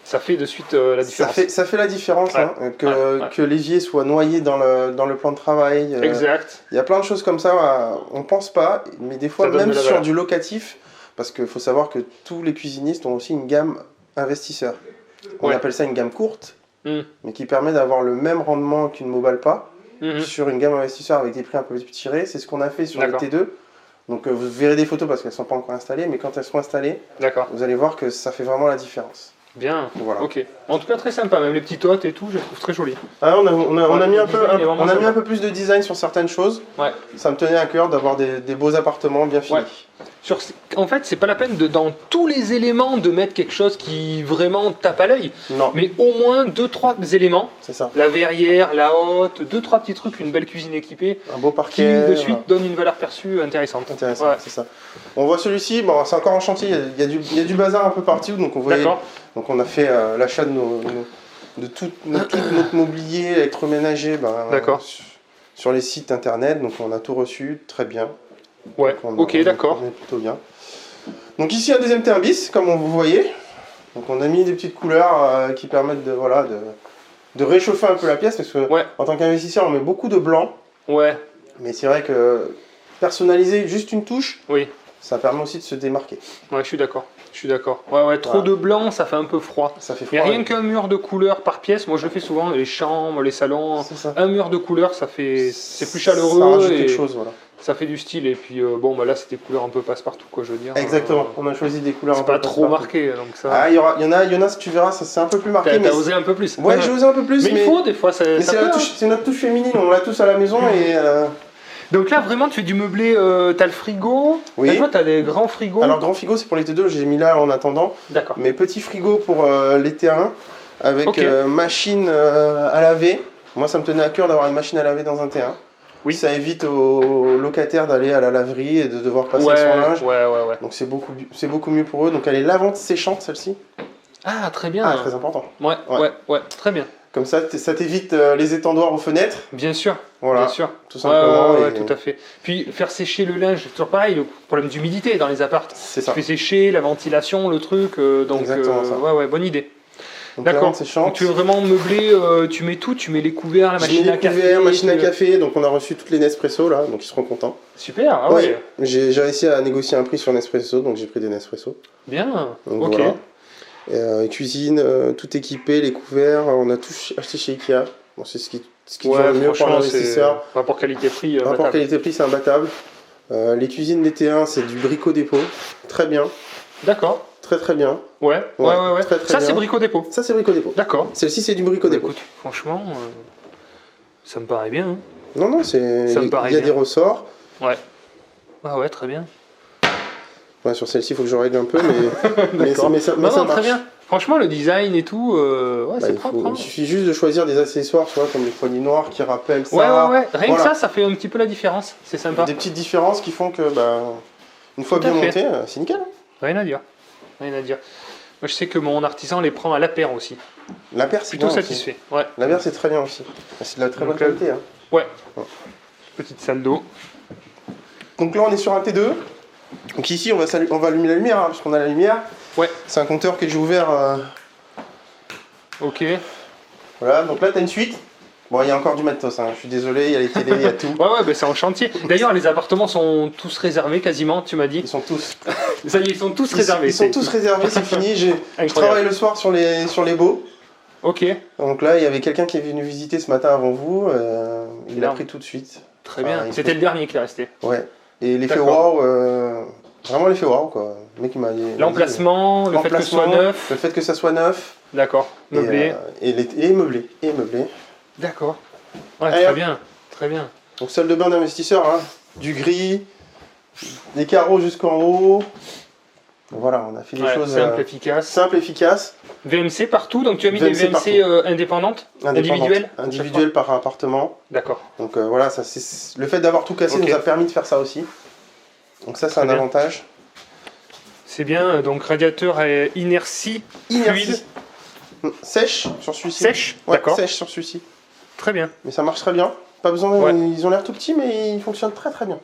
Ça fait de suite la différence. Ça fait la différence, que l'évier soit noyé dans le plan de travail. Exact. Il y a plein de choses comme ça, on pense pas, mais des fois, même sur du locatif, parce qu'il faut savoir que tous les cuisinistes ont aussi une gamme investisseur. On appelle ça une gamme courte, mais qui permet d'avoir le même rendement qu'une Mobalpa sur une gamme investisseur avec des prix un peu plus tirés. C'est ce qu'on a fait sur les T2. Donc vous verrez des photos parce qu'elles ne sont pas encore installées, mais quand elles seront installées, vous allez voir que ça fait vraiment la différence. Bien, ok. En tout cas, très sympa, même les petits toits et tout, je les trouve très jolis. On a mis un peu plus de design sur certaines choses. Ouais. Ça me tenait à cœur d'avoir des beaux appartements bien finis. Ouais. En fait, c'est pas la peine dans tous les éléments de mettre quelque chose qui vraiment tape à l'œil. Non. Mais au moins 2-3 éléments. C'est ça. La verrière, la hotte, 2-3 petits trucs, une belle cuisine équipée. Un beau parquet. Qui de suite donne une valeur perçue intéressante. C'est ça. On voit celui-ci, c'est encore en chantier, il y a du bazar un peu partout. Donc on a fait l'achat de tout notre mobilier électroménager sur les sites internet. Donc on a tout reçu, très bien. Ouais, d'accord. On est plutôt bien. Donc ici un deuxième terrain bis, comme vous voyez. Donc on a mis des petites couleurs qui permettent de réchauffer un peu la pièce, parce que en tant qu'investisseur on met beaucoup de blanc. Ouais. Mais c'est vrai que personnaliser juste une touche, ça permet aussi de se démarquer. Ouais, je suis d'accord. Trop de blanc, ça fait un peu froid. Ça fait froid. Il n'y a rien qu'un mur de couleur par pièce. Moi, je le fais souvent, les chambres, les salons. Un mur de couleur, c'est plus chaleureux. Ça rajoute quelque chose, voilà. Ça fait du style et puis bon bah là c'était couleurs un peu passe-partout quoi je veux dire. Exactement, on a choisi des couleurs un peu pas trop marqué donc ça. Ah il y en a tu verras c'est un peu plus marqué. T'as osé un peu plus. Ouais j'ai osé un peu plus mais il faut des fois mais c'est notre touche féminine, on l'a tous à la maison et... Donc là vraiment tu fais du meublé, t'as le frigo, oui. T'as des grands frigos. Alors grand frigo c'est pour les T2, j'ai mis là en attendant. D'accord. Mais petit frigo pour les T1 avec machine à laver. Moi ça me tenait à cœur d'avoir une machine à laver dans un T1. Oui. Ça évite aux locataires d'aller à la laverie et de devoir passer son linge. Ouais. Donc c'est beaucoup mieux pour eux. Donc elle est lavante séchante celle-ci. Ah très bien. Ah très important. Ouais, très bien. Comme ça t'évite les étendoirs aux fenêtres. Bien sûr. Voilà. Bien sûr. Tout simplement. Ouais, tout à fait. Puis faire sécher le linge, c'est toujours pareil, le problème d'humidité dans les apparts. C'est ça. Tu fais sécher, la ventilation, le truc. Donc exactement ça. Ouais, bonne idée. D'accord. Donc tu veux vraiment meubler, tu mets tout, tu mets les couverts, la machine à café. Machine à café, donc on a reçu toutes les Nespresso là, donc ils seront contents. Super, ah ouais. J'ai réussi à négocier un prix sur Nespresso, donc j'ai pris des Nespresso. Bien, donc, ok. Voilà. Cuisine, tout équipé, les couverts, on a tout acheté chez Ikea. Bon, c'est ce qui va le mieux pour l'investisseur. Rapport qualité-prix, rapport qualité-prix, c'est imbattable. Les cuisines des T1, c'est du Brico Dépôt, très bien. D'accord. Très bien. Ouais. Très ça, c'est Brico Dépôt. Ça, c'est Brico Dépôt. D'accord. Celle-ci, c'est du Brico Dépôt. Écoute, franchement, ça me paraît bien. Hein. Non, il y a des ressorts. Ouais. Ah ouais, très bien. Ouais, sur celle-ci, il faut que je règle un peu, mais ça marche. Très bien. Franchement, le design et tout, c'est propre. Il suffit juste de choisir des accessoires, tu vois, comme les poignées noires qui rappellent ça. Ouais. Rien que ça fait un petit peu la différence. C'est sympa. Des petites différences qui font que, une fois bien monté, c'est nickel. Rien à dire. Moi, je sais que mon artisan les prend à la paire aussi. La paire, c'est plutôt satisfait. Ouais. La paire, c'est très bien aussi. C'est de la très bonne qualité. Hein. Ouais. Petite salle d'eau. Donc là, on est sur un T2. Donc ici, on va allumer la lumière, parce qu'on a la lumière. Ouais. C'est un compteur que j'ai ouvert. Ok. Voilà, donc là, tu as une suite. Bon, il y a encore du matos, je suis désolé, il y a les télés, il y a tout. Ouais, c'est en chantier. D'ailleurs, les appartements sont tous réservés quasiment, tu m'as dit. Ils sont tous. Ça y est, ils sont tous réservés. Ils sont tous réservés, c'est fini. Je travaille le soir sur les baux. Ok. Donc là, il y avait quelqu'un qui est venu visiter ce matin avant vous. Il a pris tout de suite. Très bien. C'était le dernier qui est resté. Ouais. Et l'effet waouh, vraiment l'effet waouh quoi. Le mec, il m'a dit. L'emplacement, le fait que ce soit neuf. Le fait que ça soit neuf. D'accord. Meublé. Et meublé. D'accord. Ouais, très bien. Donc salle de bain d'investisseur, du gris, des carreaux jusqu'en haut. Voilà, on a fait des choses simple, efficace. VMC partout, donc tu as mis des VMC indépendantes, individuelles par appartement. D'accord. Donc voilà, le fait d'avoir tout cassé nous a permis de faire ça aussi. Donc ça, c'est un avantage. C'est bien, donc radiateur à inertie. Fluide. Sèche sur celui-ci. D'accord. Sèche sur celui-ci. Très bien. Mais ça marche très bien. Pas besoin, ils ont l'air tout petits, mais ils fonctionnent très bien.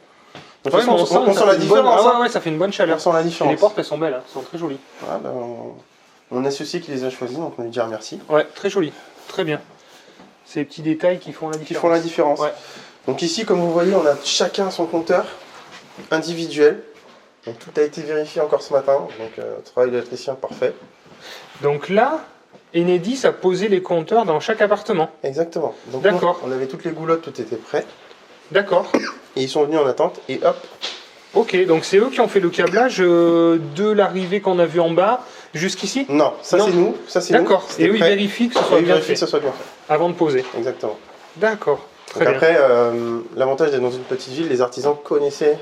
Donc, on sent la différence. Ça fait une bonne chaleur. On sent la différence. Et les portes, elles sont belles, elles sont très jolies. Voilà, mon associé qui les a choisis, donc on lui dit merci. Ouais, très joli, très bien. C'est les petits détails qui font la différence. Ouais. Donc ici, comme vous voyez, on a chacun son compteur individuel. Donc tout a été vérifié encore ce matin, donc travail d'électricien parfait. Donc là, Enedis a posé les compteurs dans chaque appartement. Exactement. Donc d'accord. On avait toutes les goulottes, tout était prêt. D'accord. Et ils sont venus en attente et hop. Ok, donc c'est eux qui ont fait le câblage de l'arrivée qu'on a vu en bas jusqu'ici? Non, c'est nous. D'accord. Et eux, ils vérifient que ce soit bien fait. Avant de poser. Exactement. D'accord. Très bien. Après, l'avantage d'être dans une petite ville, les artisans connaissaient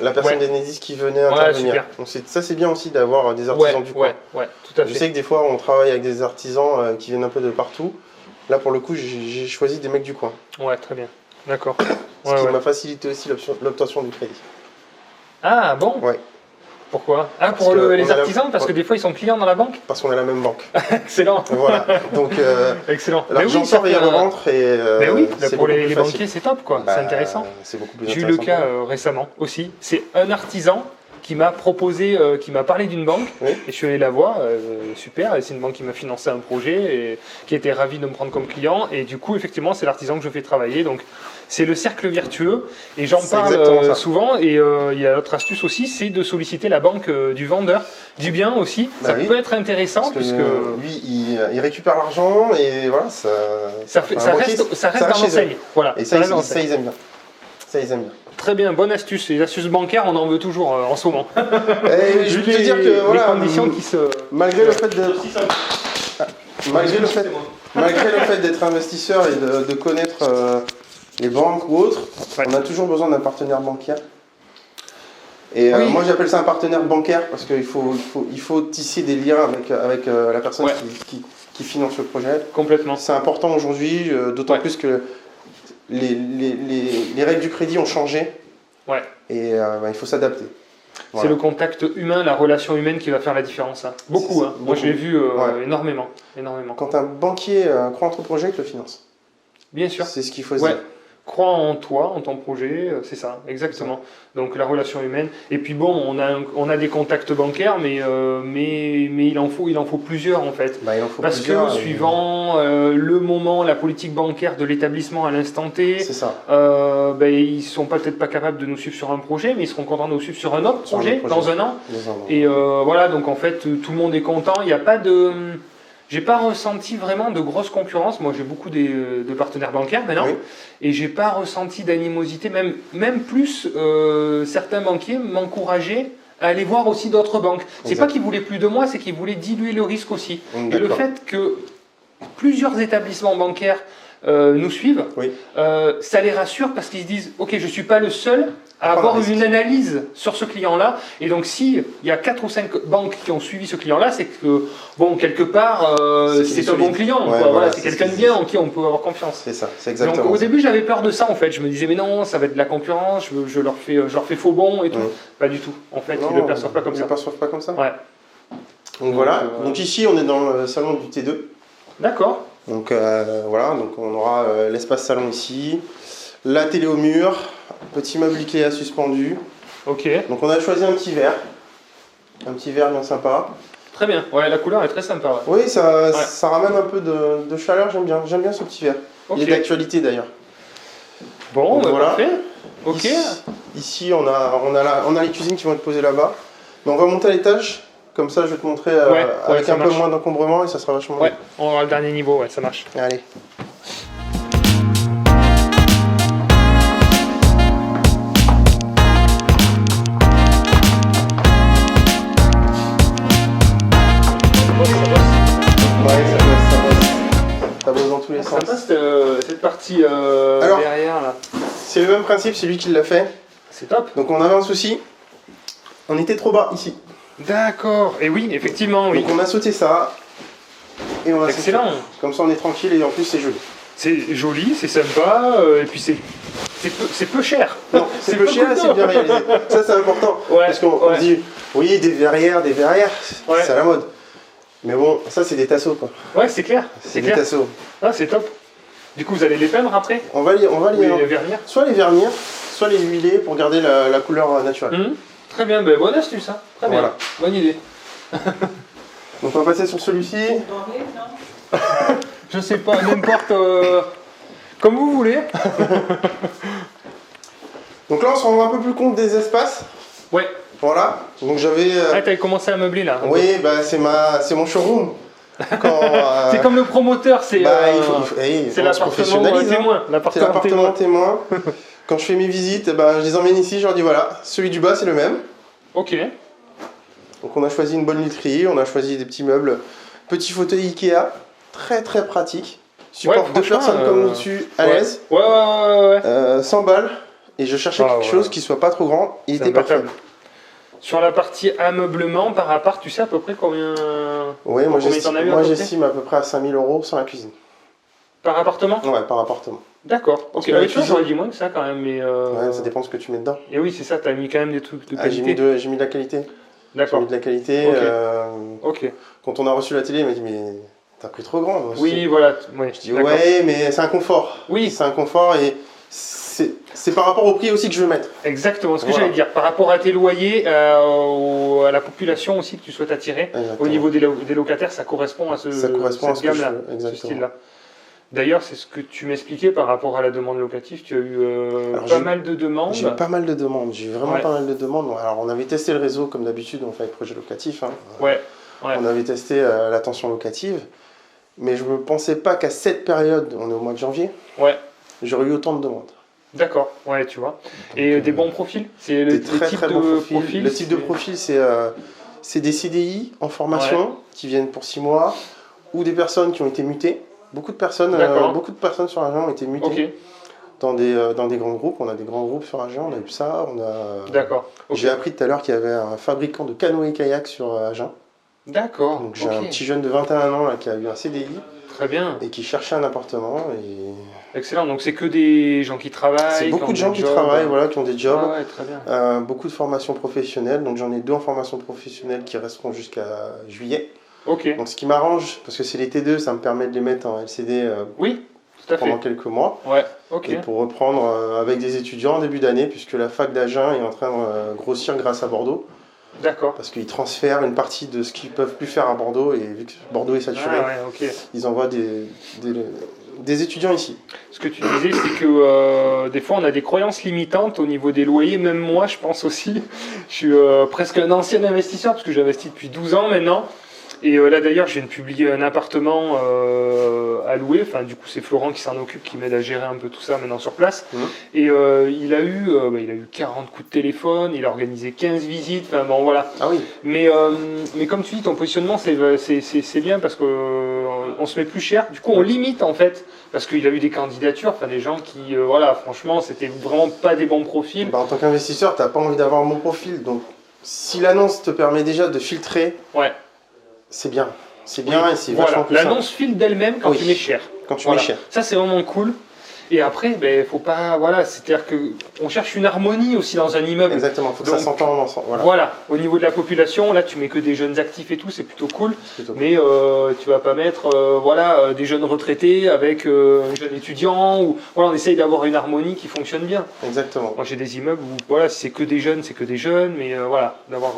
la personne d'Enedis qui venait intervenir. Donc ça, c'est bien aussi d'avoir des artisans du coin. Ouais, tout à fait. Je sais que des fois, on travaille avec des artisans qui viennent un peu de partout. Là, pour le coup, j'ai choisi des mecs du coin. Ouais, très bien. D'accord. Ce qui m'a facilité aussi l'obtention du crédit. Ah bon? Ouais. Pourquoi? Ah, pour les artisans, parce que des fois ils sont clients dans la banque? Parce qu'on est la même banque. Excellent. Voilà. Donc, excellent. L'argent sort et rentre. Mais oui, pour les banquiers, c'est top, quoi. C'est intéressant. C'est beaucoup plus intéressant. J'ai eu le cas récemment aussi. C'est un artisan qui m'a proposé, qui m'a parlé d'une banque, et je suis allé la voir, super, c'est une banque qui m'a financé un projet, et qui était ravie de me prendre comme client, et du coup, effectivement, c'est l'artisan que je fais travailler, donc c'est le cercle vertueux, et j'en parle souvent, et il y a l'autre astuce aussi, c'est de solliciter la banque du vendeur, du bien aussi, ça peut être intéressant, puisque lui, il récupère l'argent, et voilà, ça reste dans l'enseigne, voilà. Et ça, ils aiment bien. Très bien, bonne astuce. Les astuces bancaires, on en veut toujours en ce moment. Et je veux te dire que voilà, les conditions qui se... malgré le fait d'être investisseur et de connaître les banques ou autres, on a toujours besoin d'un partenaire bancaire. Et moi j'appelle ça un partenaire bancaire parce qu'il faut tisser des liens avec la personne qui finance le projet. Complètement. C'est important aujourd'hui, d'autant plus que les règles du crédit ont changé. Ouais. Et il faut s'adapter. Voilà. C'est le contact humain, la relation humaine qui va faire la différence. Hein. Beaucoup. Hein. Moi je l'ai vu énormément. Quand un banquier croit en ton projet, il te le finance. Bien sûr. C'est ce qu'il faut se dire. Crois en toi, en ton projet, c'est ça, exactement. Donc la relation humaine. Et puis bon, on a des contacts bancaires, mais il en faut plusieurs en fait. Parce que suivant le moment, la politique bancaire de l'établissement à l'instant T, ils sont peut-être pas capables de nous suivre sur un projet, mais ils seront contents de nous suivre sur un autre projet dans un an. Et voilà, donc en fait, tout le monde est content. Il n'y a pas de... J'ai pas ressenti vraiment de grosse concurrence. Moi, j'ai beaucoup de partenaires bancaires maintenant, et j'ai pas ressenti d'animosité. Même plus, certains banquiers m'encourageaient à aller voir aussi d'autres banques. C'est pas qu'ils voulaient plus de moi, c'est qu'ils voulaient diluer le risque aussi. Et le fait que plusieurs établissements bancaires nous suivent, ça les rassure parce qu'ils se disent « Ok, je ne suis pas le seul à avoir une analyse sur ce client-là. » Et donc, s'il y a 4 ou 5 banques qui ont suivi ce client-là, c'est que, bon, quelque part, c'est un bon client. Voilà, c'est quelqu'un de bien en qui on peut avoir confiance. C'est ça, c'est exactement donc, au début, j'avais peur de ça, en fait. Je me disais « Mais non, ça va être de la concurrence, je leur fais faux bon et tout. » Pas du tout. En fait, ils ne le perçoivent pas comme ça. Ils ne le perçoivent pas comme ça. Donc, voilà. Donc, ici, on est dans le salon du T2. D'accord. Donc voilà, donc on aura l'espace salon ici, la télé au mur, petit meuble Ikea suspendu. Ok. Donc on a choisi un petit verre bien sympa. Très bien, la couleur est très sympa. Oui, ça ramène un peu de chaleur, j'aime bien ce petit verre. Il est d'actualité d'ailleurs. Bon, voilà. Parfait. Ok. Ici on a les cuisines qui vont être posées là-bas. Mais on va monter à l'étage. Comme ça, je vais te montrer avec un peu moins d'encombrement et ça sera vachement bien. On aura le dernier niveau, ça marche. Allez. Ça bosse dans tous les sens. Sympa cette partie derrière là. C'est le même principe, c'est lui qui l'a fait. C'est top. Donc on avait un souci, on était trop bas ici. D'accord, et oui, effectivement, oui. Donc on a sauté ça, et on a excellent. Comme ça on est tranquille et en plus c'est joli. C'est joli, c'est sympa, et puis c'est peu cher. Non, c'est peu cher et c'est bien réalisé. Ça c'est important, parce qu'on dit, oui, des verrières, c'est à la mode. Mais bon, ça c'est des tasseaux quoi. Ouais, c'est clair. C'est des tasseaux. Ah, c'est top. Du coup, vous allez les peindre après? On va les vernir. Soit les vernir, soit les huiler pour garder la couleur naturelle. Très bien, bonne astuce, hein. Très bien, bonne idée. Donc on va passer sur celui-ci. Je sais pas, n'importe, comme vous voulez. Donc là on se rend un peu plus compte des espaces. Ouais. Voilà, donc j'avais... t'avais commencé à meubler là. Oui, c'est mon showroom. C'est comme le promoteur, c'est l'appartement témoin. C'est l'appartement témoin. Quand je fais mes visites, je les emmène ici, je leur dis voilà, celui du bas c'est le même. Ok. Donc on a choisi une bonne literie, on a choisi des petits meubles, petits fauteuils Ikea, très très pratique. Support 2 personnes comme nous dessus, à l'aise. Ouais. 100 balles. Et je cherchais quelque chose qui soit pas trop grand, il était parfait. Sur la partie ameublement par appart, tu sais à peu près combien? Oui, moi j'estime à peu près à 5 000 € sans la cuisine. Par appartement? Ouais, par appartement. D'accord. Ok, avec ça j'aurais dit moins que ça quand même. Mais ouais, ça dépend de ce que tu mets dedans. Et oui, c'est ça, tu as mis quand même des trucs de qualité. J'ai mis de la qualité. D'accord. J'ai mis de la qualité. Ok. Quand on a reçu la télé, il m'a dit mais t'as pris trop grand. Oui, voilà. Je dis ouais, mais c'est un confort. Oui. C'est un confort et c'est par rapport au prix aussi que je veux mettre. Exactement, ce que j'allais dire. Par rapport à tes loyers, à la population aussi que tu souhaites attirer, au niveau des locataires, ça correspond à cette gamme-là, ce style-là. D'ailleurs, c'est ce que tu m'expliquais par rapport à la demande locative. Tu as eu pas mal de demandes. J'ai eu pas mal de demandes. J'ai eu vraiment pas mal de demandes. Alors, on avait testé le réseau comme d'habitude, on fait avec projet locatif. On avait testé la tension locative. Mais je ne pensais pas qu'à cette période, on est au mois de janvier, j'aurais eu autant de demandes. D'accord, ouais, tu vois. Et des bons profils? C'est le type de profil? Le type de profil, c'est des CDI en formation qui viennent pour 6 mois ou des personnes qui ont été mutées. Beaucoup de personnes sur Agen ont été mutées dans des grands groupes. On a des grands groupes sur Agen, on a eu ça. D'accord. J'ai appris tout à l'heure qu'il y avait un fabricant de canoës et kayaks sur Agen. D'accord. Donc j'ai un petit jeune de 21 ans là, qui a eu un CDI. Très bien. Et qui cherchait un appartement. Excellent, donc c'est que des gens qui travaillent. C'est beaucoup de gens qui travaillent, voilà, qui ont des jobs. Ouais, très bien. Beaucoup de formations professionnelles, donc j'en ai 2 en formation professionnelle qui resteront jusqu'à juillet. Ok. Donc ce qui m'arrange, parce que c'est les T2, ça me permet de les mettre en LCD oui, tout à pendant fait. quelques mois. Ouais, ok. Et pour reprendre avec des étudiants en début d'année, puisque la fac d'Agen est en train de grossir grâce à Bordeaux. D'accord. Parce qu'ils transfèrent une partie de ce qu'ils ne peuvent plus faire à Bordeaux, et vu que Bordeaux est saturé, ils envoient des étudiants ici. Ce que tu disais, c'est que des fois on a des croyances limitantes au niveau des loyers, même moi je pense aussi. Je suis presque un ancien investisseur parce que j'investis depuis 12 ans maintenant. Et là d'ailleurs je viens de publier un appartement à louer, enfin du coup c'est Florent qui s'en occupe, qui m'aide à gérer un peu tout ça maintenant sur place. Et il a eu 40 coups de téléphone, il a organisé 15 visites, enfin bon voilà. Ah oui. Mais comme tu dis, ton positionnement c'est bien parce qu'on se met plus cher, du coup on limite en fait, parce qu'il a eu des candidatures, enfin des gens qui, voilà, franchement c'était vraiment pas des bons profils. En tant qu'investisseur, tu n'as pas envie d'avoir un bon profil, donc si l'annonce te permet déjà de filtrer, c'est bien. C'est bien et c'est vachement plus simple. L'annonce file d'elle-même quand tu mets cher. Quand tu mets cher. Ça, c'est vraiment cool. Et après, faut pas. Voilà, c'est-à-dire qu'on cherche une harmonie aussi dans un immeuble. Exactement, il faut que ça s'entende ensemble. Voilà, au niveau de la population, là, tu mets que des jeunes actifs et tout, c'est plutôt cool. Mais tu vas pas mettre des jeunes retraités avec un jeune étudiant. Voilà, on essaye d'avoir une harmonie qui fonctionne bien. Exactement. Moi, j'ai des immeubles où, voilà, si c'est que des jeunes, c'est que des jeunes. Mais voilà, d'avoir.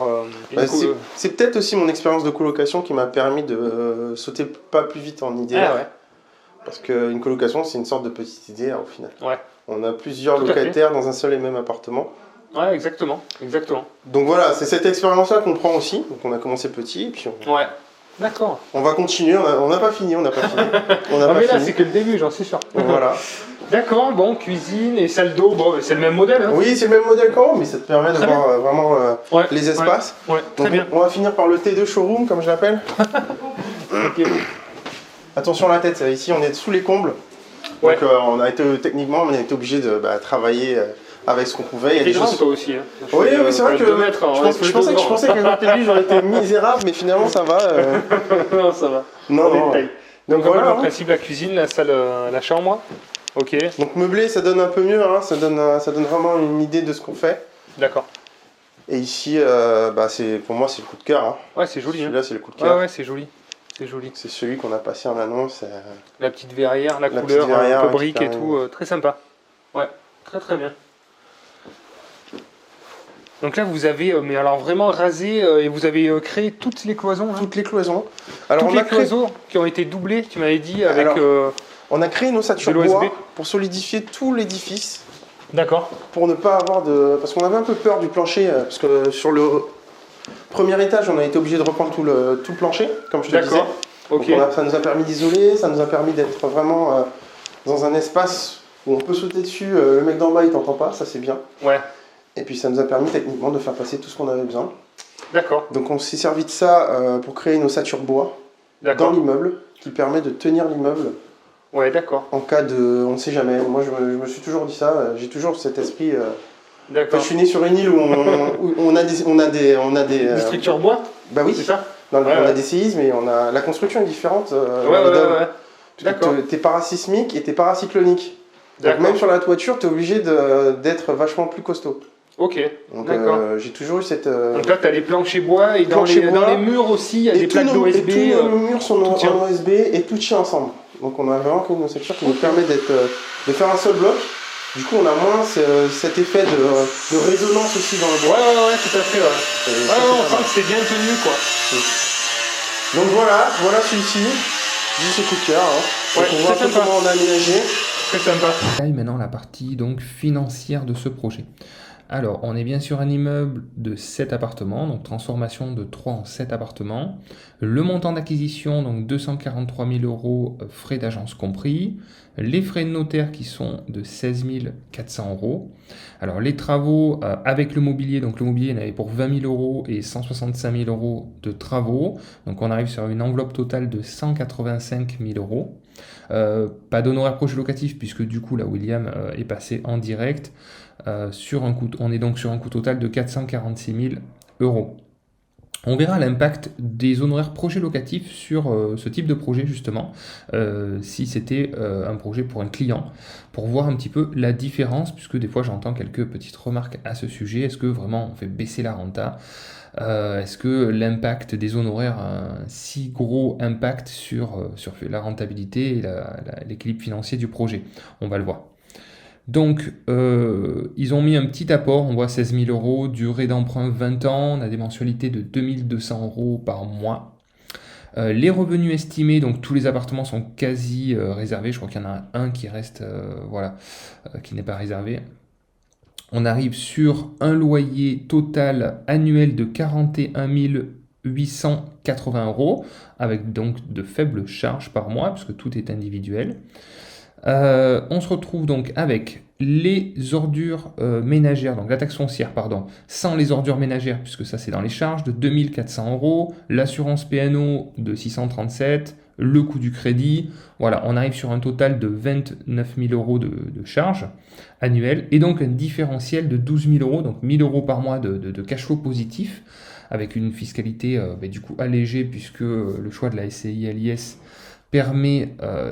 C'est peut-être aussi mon expérience de colocation qui m'a permis de sauter pas plus vite en idée. Parce qu'une colocation, c'est une sorte de petite idée au final. On a plusieurs locataires dans un seul et même appartement. Ouais, exactement. Donc voilà, c'est cette expérience-là qu'on prend aussi. Donc on a commencé petit, et puis d'accord. On va continuer, on n'a pas fini. Mais là, c'est que le début, j'en suis sûr. Voilà. D'accord, bon, cuisine et salle d'eau, bon, c'est le même modèle. Hein. Oui, c'est le même modèle qu'avant, mais ça te permet de voir vraiment les espaces. Très bien. On va finir par le T2 showroom, comme je l'appelle. Attention à la tête, ici on est sous les combles. Donc techniquement on a été obligé de travailler avec ce qu'on pouvait. Il y a des choses toi aussi. Hein. Oui, c'est vrai que je pensais qu'avec le j'aurais été misérable, mais finalement ça va. Non, ça va. Non. Donc voilà, en principe la cuisine, la salle, la chambre. Ok. Donc meublé, ça donne un peu mieux, hein. Ça donne vraiment une idée de ce qu'on fait. D'accord. Et ici, pour moi c'est le coup de cœur. Hein. Ouais, c'est joli. Celui-là c'est le coup de cœur. Ouais, c'est joli. C'est joli. C'est celui qu'on a passé en annonce. La petite verrière, la couleur, un peu brique et tout, très sympa. Ouais, très bien. Donc là, vous avez, mais alors vraiment rasé et vous avez créé toutes les cloisons. Là. Toutes les cloisons. Alors toutes les cloisons qui ont été doublées, tu m'avais dit, avec. On a créé une ossature bois pour solidifier tout l'édifice. D'accord. Pour ne pas avoir de, parce qu'on avait un peu peur du plancher, parce que sur le premier étage, on a été obligé de reprendre tout le plancher, comme je te disais. Ok. Ça nous a permis d'isoler, ça nous a permis d'être vraiment dans un espace où on peut sauter dessus, le mec d'en bas il t'entend pas, ça c'est bien. Ouais. Et puis ça nous a permis techniquement de faire passer tout ce qu'on avait besoin. D'accord. Donc on s'est servi de ça pour créer une ossature bois dans l'immeuble qui permet de tenir l'immeuble. Ouais, d'accord. En cas de, on ne sait jamais. Moi je me suis toujours dit ça, j'ai toujours cet esprit. D'accord. Je suis né sur une île où on a des des structures bois. Bah oui. C'est ça. On a des séismes et la construction est différente. D'accord. T'es parasismique et t'es paracyclonique. Donc même sur la toiture, t'es obligé d'être vachement plus costaud. Ok. Donc j'ai toujours eu cette. Donc là, t'as les planchers bois et dans les murs aussi, il y a des plaques d'OSB. Et tous nos murs sont en OSB et tout tient ensemble. Donc on a vraiment une ossature qui nous permet de faire un seul bloc. Du coup, on a moins cet effet de résonance aussi dans le bois. Ouais, tout à fait. On sent que c'est bien tenu, quoi. Donc voilà celui-ci. Juste ce coup de cœur. Hein. Donc on voit un peu comment on a aménagé. Très sympa. Maintenant, la partie donc financière de ce projet. Alors, on est bien sur un immeuble de 7 appartements, donc transformation de 3 en 7 appartements. Le montant d'acquisition, donc 243 000 euros, frais d'agence compris. Les frais de notaire qui sont de 16 400 euros. Alors, les travaux avec le mobilier, donc le mobilier, il y en avait pour 20 000 euros et 165 000 euros de travaux. Donc, on arrive sur une enveloppe totale de 185 000 euros. Pas d'honoraires projet locatif puisque du coup, là, William est passé en direct. On est donc sur un coût total de 446 000 euros. On verra l'impact des honoraires projets locatifs sur ce type de projet justement, si c'était un projet pour un client, pour voir un petit peu la différence, puisque des fois j'entends quelques petites remarques à ce sujet. Est-ce que vraiment on fait baisser la renta ? Est-ce que l'impact des honoraires a un si gros impact sur la rentabilité et l'équilibre financier du projet ? On va le voir. Donc, ils ont mis un petit apport, on voit 16 000 euros, durée d'emprunt 20 ans, on a des mensualités de 2 200 euros par mois. Les revenus estimés, donc tous les appartements sont quasi réservés, je crois qu'il y en a un qui reste, qui n'est pas réservé. On arrive sur un loyer total annuel de 41 880 euros, avec donc de faibles charges par mois, puisque tout est individuel. On se retrouve donc avec les ordures ménagères, donc la taxe foncière, sans les ordures ménagères, puisque ça c'est dans les charges, de 2 400 euros, l'assurance P&O de 637, le coût du crédit, voilà, on arrive sur un total de 29 000 euros de charges annuelles, et donc un différentiel de 12 000 euros, donc 1 000 euros par mois de cash flow positif, avec une fiscalité du coup allégée, puisque le choix de la SCI LIS permet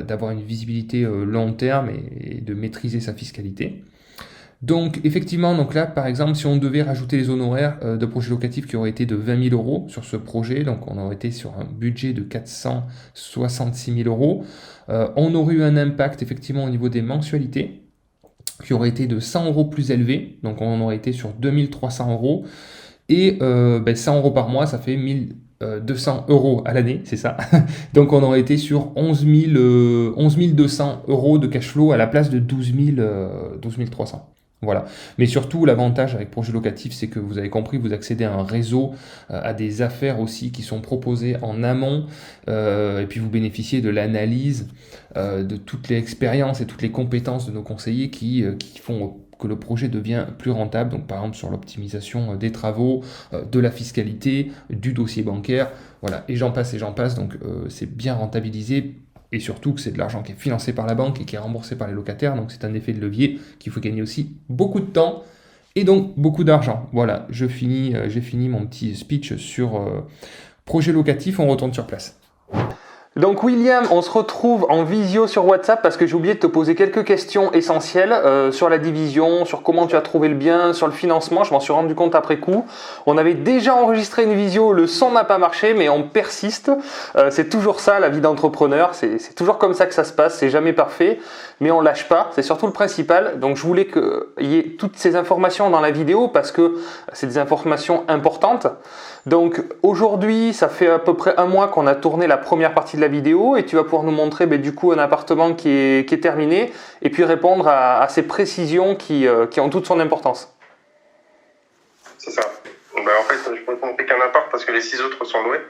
d'avoir une visibilité long terme et de maîtriser sa fiscalité. Donc effectivement, donc là par exemple, si on devait rajouter les honoraires de projet locatif qui auraient été de 20 000 euros sur ce projet, donc on aurait été sur un budget de 466 000 euros, on aurait eu un impact effectivement au niveau des mensualités qui aurait été de 100 euros plus élevé, donc on aurait été sur 2300 euros, et 100 euros par mois, ça fait 1200 euros à l'année, c'est ça. Donc on aurait été sur 11 200 euros de cash flow à la place de 12 300. Voilà. Mais surtout, l'avantage avec projet locatif, c'est que vous avez compris, vous accédez à un réseau, à des affaires aussi qui sont proposées en amont, et puis vous bénéficiez de l'analyse de toutes les expériences et toutes les compétences de nos conseillers qui font que le projet devient plus rentable, donc par exemple sur l'optimisation des travaux, de la fiscalité, du dossier bancaire, voilà, et j'en passe, donc c'est bien rentabilisé, et surtout que c'est de l'argent qui est financé par la banque et qui est remboursé par les locataires, donc c'est un effet de levier qu'il faut gagner aussi beaucoup de temps, et donc beaucoup d'argent. Voilà, j'ai fini mon petit speech sur projet locatif, on retourne sur place. Donc William, on se retrouve en visio sur WhatsApp parce que j'ai oublié de te poser quelques questions essentielles sur la division, sur comment tu as trouvé le bien, sur le financement. Je m'en suis rendu compte après coup. On avait déjà enregistré une visio, le son n'a pas marché, mais on persiste. C'est toujours ça la vie d'entrepreneur, c'est toujours comme ça que ça se passe, c'est jamais parfait, mais on lâche pas, c'est surtout le principal. Donc je voulais qu'il y ait toutes ces informations dans la vidéo parce que c'est des informations importantes. Donc aujourd'hui, ça fait à peu près un mois qu'on a tourné la première partie de la vidéo et tu vas pouvoir nous montrer du coup un appartement qui est terminé et puis répondre à ces précisions qui ont toute son importance. C'est ça. En fait, je peux te montrer qu'un appart parce que les 6 autres sont loués.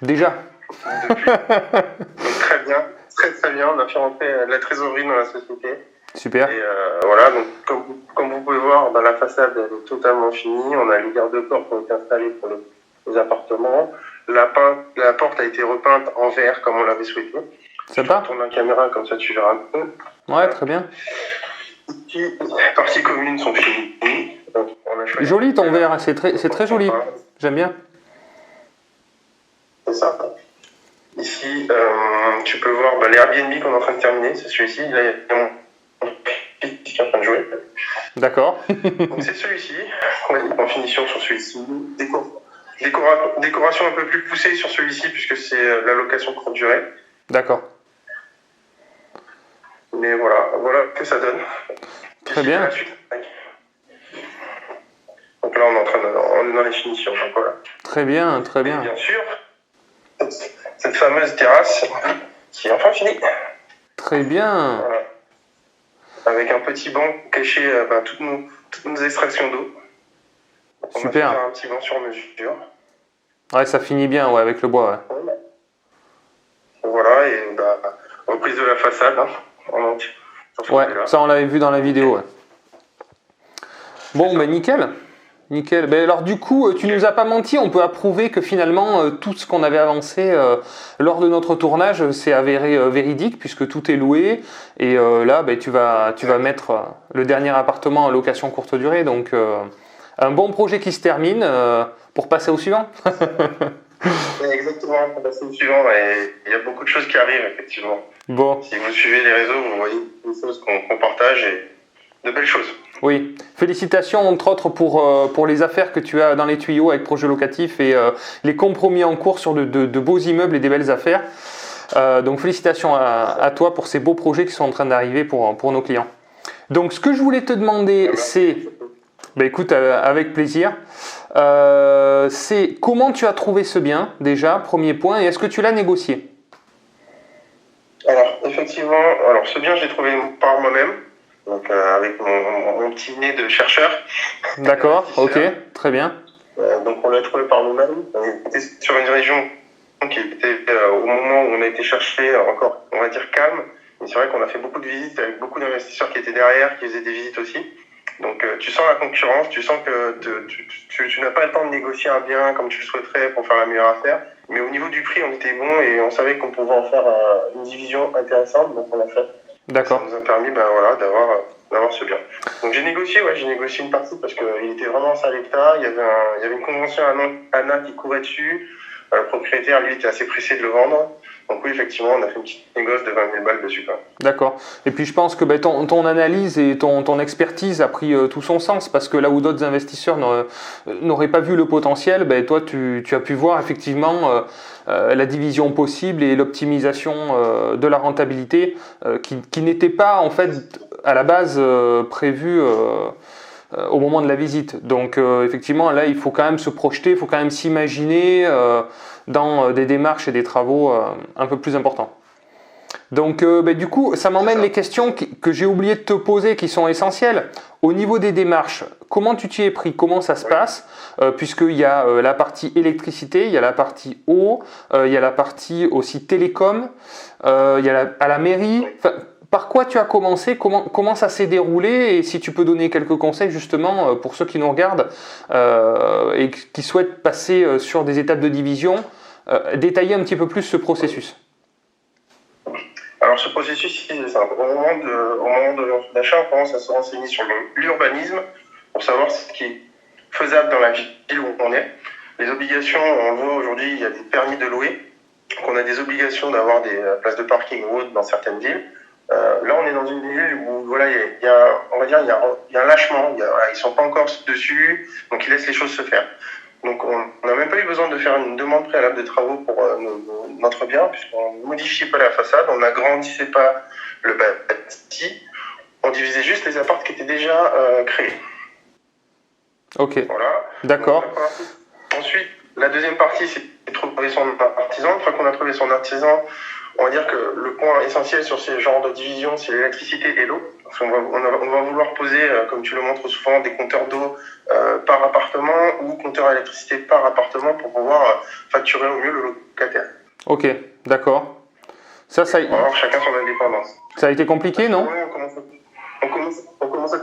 Déjà. Depuis. Donc très bien, très bien. On a fait rentrer la trésorerie dans la société. Super. Et voilà, donc comme vous pouvez voir, la façade elle est totalement finie. On a les garde-corps qui ont été installés pour les appartements. La porte a été repeinte en vert comme on l'avait souhaité. Sympa. Je tourne la caméra comme ça tu verras un peu. Ouais, très bien. Ici, les parties communes sont finies. Donc, on a choisi joli ton vert, c'est très joli. J'aime bien. C'est ça. Ici, tu peux voir les Airbnb qu'on est en train de terminer. C'est celui-ci. Là, il y a mon fils qui est en train de jouer. D'accord. Donc c'est celui-ci. On est en finition sur celui-ci. Décoration un peu plus poussée sur celui-ci puisque c'est la location courte durée. D'accord. Mais voilà que ça donne. Très bien. Donc là, on est dans les finitions. Donc voilà. Très bien, très bien. Et bien sûr, cette fameuse terrasse qui est enfin finie. Très bien. Voilà. Avec un petit banc caché toutes nos extractions d'eau. On Super. va faire un petit banc sur mesure. Ouais, ça finit bien avec le bois. Ouais. Voilà, et reprise de la façade en entier. Ouais, ça on l'avait vu dans la vidéo. Ouais. Bon, mais nickel. Nickel. Ben alors du coup, tu nous as pas menti, on peut approuver que finalement tout ce qu'on avait avancé lors de notre tournage s'est avéré véridique puisque tout est loué et là ben, tu vas mettre le dernier appartement en location courte durée. Donc un bon projet qui se termine pour passer au suivant. Exactement, pour passer au suivant. Et il y a beaucoup de choses qui arrivent effectivement. Bon. Si vous suivez les réseaux, vous voyez des choses qu'on partage et de belles choses. Oui, félicitations entre autres pour les affaires que tu as dans les tuyaux avec Projet Locatif et les compromis en cours sur de beaux immeubles et des belles affaires. Donc félicitations à toi pour ces beaux projets qui sont en train d'arriver pour nos clients. Donc ce que je voulais te demander, c'est, ben écoute, avec plaisir, c'est comment tu as trouvé ce bien déjà, premier point, et est-ce que tu l'as négocié? Alors effectivement, ce bien je l'ai trouvé par moi-même. Donc avec mon petit nez de chercheur. D'accord, ok, très bien. Donc on l'a trouvé par nous-mêmes. On était sur une région qui était au moment où on a été chercher encore, on va dire, calme. Mais c'est vrai qu'on a fait beaucoup de visites avec beaucoup d'investisseurs qui étaient derrière, qui faisaient des visites aussi. Donc tu sens la concurrence, tu sens que tu n'as pas le temps de négocier un bien comme tu le souhaiterais pour faire la meilleure affaire. Mais au niveau du prix, on était bon et on savait qu'on pouvait en faire une division intéressante, donc on l'a fait. D'accord. Ça nous a permis d'avoir ce bien. Donc j'ai négocié une partie parce qu'il était vraiment en sale état. Il y avait une convention ANA qui courait dessus. Le propriétaire, lui, était assez pressé de le vendre. Donc oui, effectivement, on a fait une petite négoce de 20 000 balles dessus. D'accord. Et puis je pense que ton analyse et ton expertise a pris tout son sens parce que là où d'autres investisseurs n'auraient pas vu le potentiel, toi tu as pu voir effectivement la division possible et l'optimisation de la rentabilité qui n'était pas en fait à la base prévue au moment de la visite. Donc effectivement là il faut quand même se projeter, il faut quand même s'imaginer dans des démarches et des travaux un peu plus importants. Donc du coup ça m'emmène les questions que j'ai oublié de te poser qui sont essentielles. Au niveau des démarches, comment tu t'y es pris? Comment ça se passe? Puisqu'il y a la partie électricité, il y a la partie eau, il y a la partie aussi télécom, il y a à la mairie. Enfin, par quoi tu as commencé? Comment ça s'est déroulé? Et si tu peux donner quelques conseils justement pour ceux qui nous regardent et qui souhaitent passer sur des étapes de division, détailler un petit peu plus ce processus. Alors ce processus, c'est simple. Au moment de l'achat, on commence à se renseigner sur l'urbanisme pour savoir ce qui est faisable dans la ville où on est. Les obligations, on voit aujourd'hui, il y a des permis de louer. Donc on a des obligations d'avoir des places de parking ou autres dans certaines villes. Là, on est dans une ville où voilà, il y a un lâchement. Ils sont pas encore dessus, donc ils laissent les choses se faire. Donc on n'a même pas eu besoin de faire une demande préalable de travaux pour notre bien, puisqu'on ne modifiait pas la façade, on n'agrandissait pas le bâti, on divisait juste les apparts qui étaient déjà créés. Ok. Voilà. D'accord. Ensuite, la deuxième partie, c'est de trouver son artisan. Une fois qu'on a trouvé son artisan, on va dire que le point essentiel sur ces genres de division, c'est l'électricité et l'eau. On va vouloir poser, comme tu le montres souvent, des compteurs d'eau par appartement ou compteurs d'électricité par appartement pour pouvoir facturer au mieux le locataire. Ok, d'accord. Ça pour avoir chacun son indépendance. Ça a été compliqué, non? On commence à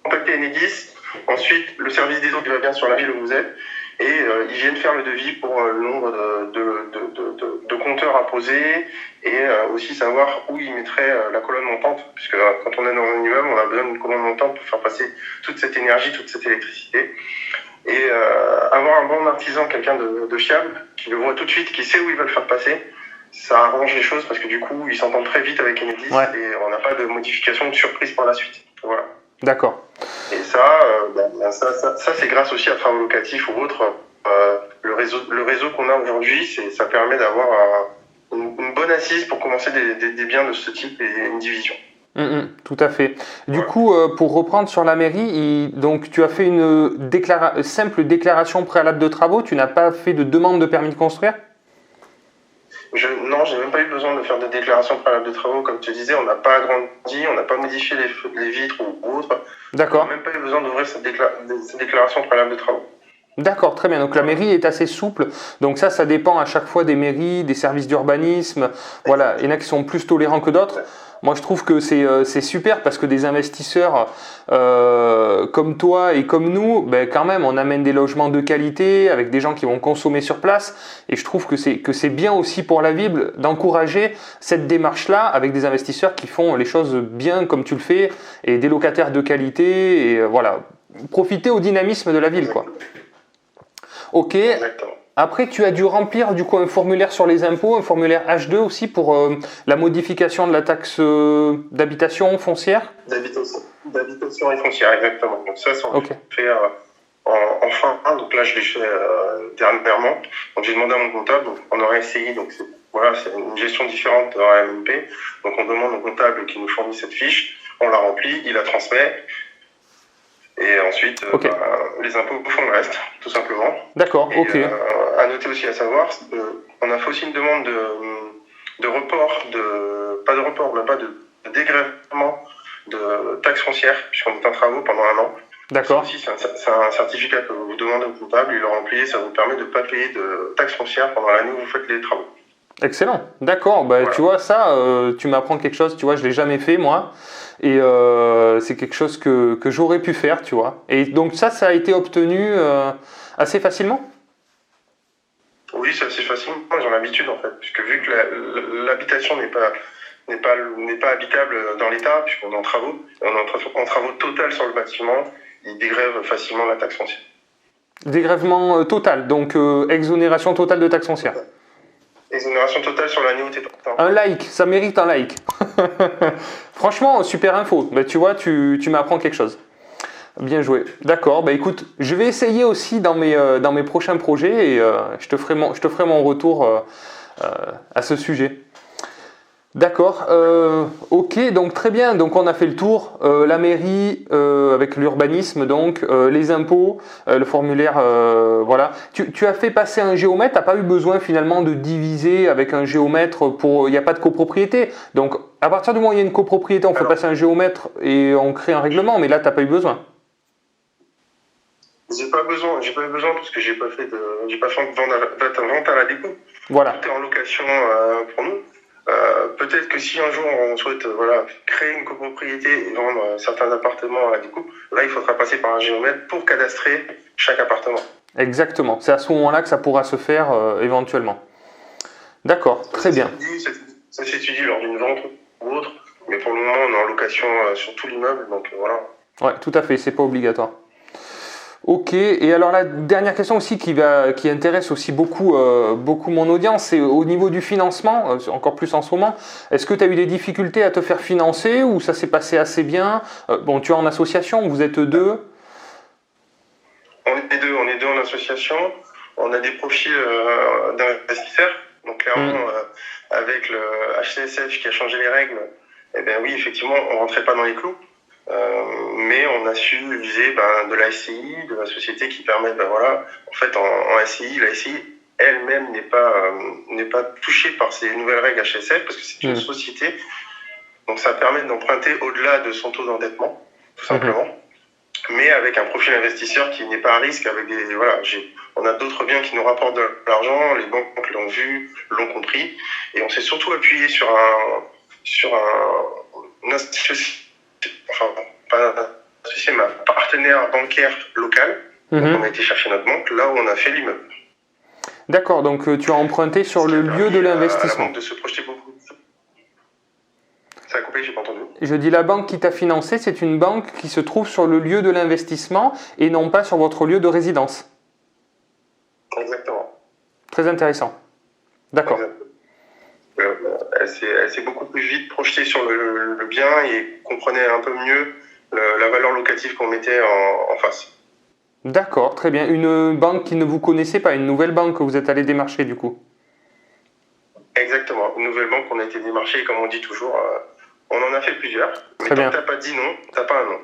contacter Enedis. Ensuite, le service des eaux qui va bien sur la ville où vous êtes. Et ils viennent faire le devis pour le nombre de compteurs à poser et aussi savoir où ils mettraient la colonne montante, puisque quand on est dans un immeuble, on a besoin d'une colonne montante pour faire passer toute cette énergie, toute cette électricité. Et avoir un bon artisan, quelqu'un de fiable, qui le voit tout de suite, qui sait où il va le faire passer, ça arrange les choses parce que du coup, ils s'entendent très vite avec Enedis et on n'a pas de modification, de surprise par la suite. Voilà. D'accord. Et ça c'est grâce aussi à Travaux Locatifs ou autres. Le réseau qu'on a aujourd'hui, ça permet d'avoir une bonne assise pour commencer des biens de ce type et une division. Tout à fait. Du coup, pour reprendre sur la mairie, donc tu as fait une simple déclaration préalable de travaux, tu n'as pas fait de demande de permis de construire? Non, j'ai même pas eu besoin de faire de déclaration préalable de travaux. Comme tu disais, on n'a pas agrandi, on n'a pas modifié les vitres ou autre. D'accord. On n'a même pas eu besoin d'ouvrir cette déclaration préalable de travaux. D'accord, très bien. Donc la mairie est assez souple. Donc ça dépend à chaque fois des mairies, des services d'urbanisme. Voilà, il y en a qui sont plus tolérants que d'autres. Moi, je trouve que c'est super parce que des investisseurs comme toi et comme nous, ben, quand même, on amène des logements de qualité avec des gens qui vont consommer sur place. Et je trouve que c'est bien aussi pour la ville d'encourager cette démarche-là avec des investisseurs qui font les choses bien comme tu le fais et des locataires de qualité. Et voilà, profiter au dynamisme de la ville, quoi. Ok. Exactement. Après, tu as dû remplir du coup un formulaire sur les impôts, un formulaire H2 aussi pour la modification de la taxe d'habitation foncière. D'habitation et foncière, exactement. Donc ça on fait en fin. Donc là, je l'ai fait dernièrement. Donc j'ai demandé à mon comptable. Donc on aurait essayé. Donc c'est une gestion différente dans la MNP. Donc on demande au comptable qui nous fournit cette fiche. On la remplit, il la transmet. Et ensuite, les impôts font le reste, tout simplement. D'accord, ok. À noter aussi, à savoir, on a fait aussi une demande de report, pas de dégrèvement de taxes foncières, puisqu'on est en travaux pendant 1 an. D'accord. Aussi, c'est un certificat que vous demandez au comptable, il le remplit, ça vous permet de ne pas payer de taxes foncières pendant l'année où vous faites les travaux. Excellent, d'accord. Bah, voilà. Tu vois, ça, tu m'apprends quelque chose, tu vois, je ne l'ai jamais fait, moi. Et c'est quelque chose que j'aurais pu faire, tu vois. Et donc ça a été obtenu assez facilement ? Oui, c'est assez facilement, j'en ai l'habitude en fait. Puisque vu que l'habitation n'est pas habitable dans l'état, puisqu'on est en travaux, et on est en travaux total sur le bâtiment, il dégrève facilement la taxe foncière. Dégrèvement total, donc exonération totale de taxe foncière. Exonération totale sur l'année où tu es en... Un like, ça mérite un like. Franchement, super info. Bah, tu vois, tu m'apprends quelque chose. Bien joué. D'accord, bah écoute, je vais essayer aussi dans mes prochains projets et je te ferai mon retour à ce sujet. D'accord, ok, donc très bien, donc on a fait le tour, la mairie avec l'urbanisme, donc les impôts, le formulaire, voilà. Tu as fait passer un géomètre, tu n'as pas eu besoin finalement de diviser avec un géomètre il n'y a pas de copropriété. Donc à partir du moment où il y a une copropriété, on fait passer un géomètre et on crée un règlement, mais là tu n'as pas eu besoin. J'ai pas eu besoin parce que j'ai pas fait de vente à la découpe. Voilà. Tout est en location pour nous. Peut-être que si un jour on souhaite créer une copropriété et vendre certains appartements à la découpe, là il faudra passer par un géomètre pour cadastrer chaque appartement. Exactement, c'est à ce moment-là que ça pourra se faire éventuellement. D'accord, très bien. Ça s'étudie lors d'une vente ou autre, mais pour le moment on est en location sur tout l'immeuble, donc voilà. Ouais, tout à fait, c'est pas obligatoire. Ok, et alors la dernière question aussi qui intéresse aussi beaucoup mon audience, c'est au niveau du financement, encore plus en ce moment. Est-ce que tu as eu des difficultés à te faire financer ou ça s'est passé assez bien ? Bon, tu es en association, vous êtes deux ? On est deux en association. On a des profils d'investisseurs. Donc clairement, avec le HCSF qui a changé les règles, eh bien oui, effectivement, on rentrait pas dans les clous. Mais on a su viser de la SCI, de la société qui permet, en fait en SCI, la SCI elle-même n'est pas touchée par ces nouvelles règles HSF parce que c'est une société, donc ça permet d'emprunter au-delà de son taux d'endettement, tout simplement, mais avec un profil investisseur qui n'est pas à risque, avec on a d'autres biens qui nous rapportent de l'argent, les banques l'ont vu, l'ont compris, et on s'est surtout appuyé sur une institution, pas associé, mais un partenaire bancaire local. Donc on a été chercher notre banque là où on a fait l'immeuble. D'accord, donc tu as emprunté sur le lieu de l'investissement. De se projeter beaucoup. Ça a coupé, j'ai pas entendu. Je dis la banque qui t'a financé, c'est une banque qui se trouve sur le lieu de l'investissement et non pas sur votre lieu de résidence. Exactement. Très intéressant. D'accord. Elle s'est beaucoup plus vite projetée sur le bien et comprenait un peu mieux la valeur locative qu'on mettait en face. D'accord, très bien. Une banque qui ne vous connaissait pas, une nouvelle banque que vous êtes allé démarcher du coup. Exactement, une nouvelle banque qu'on a été démarcher, comme on dit toujours, on en a fait plusieurs. Très bien. Tant que t'as pas dit non, t'as pas un non.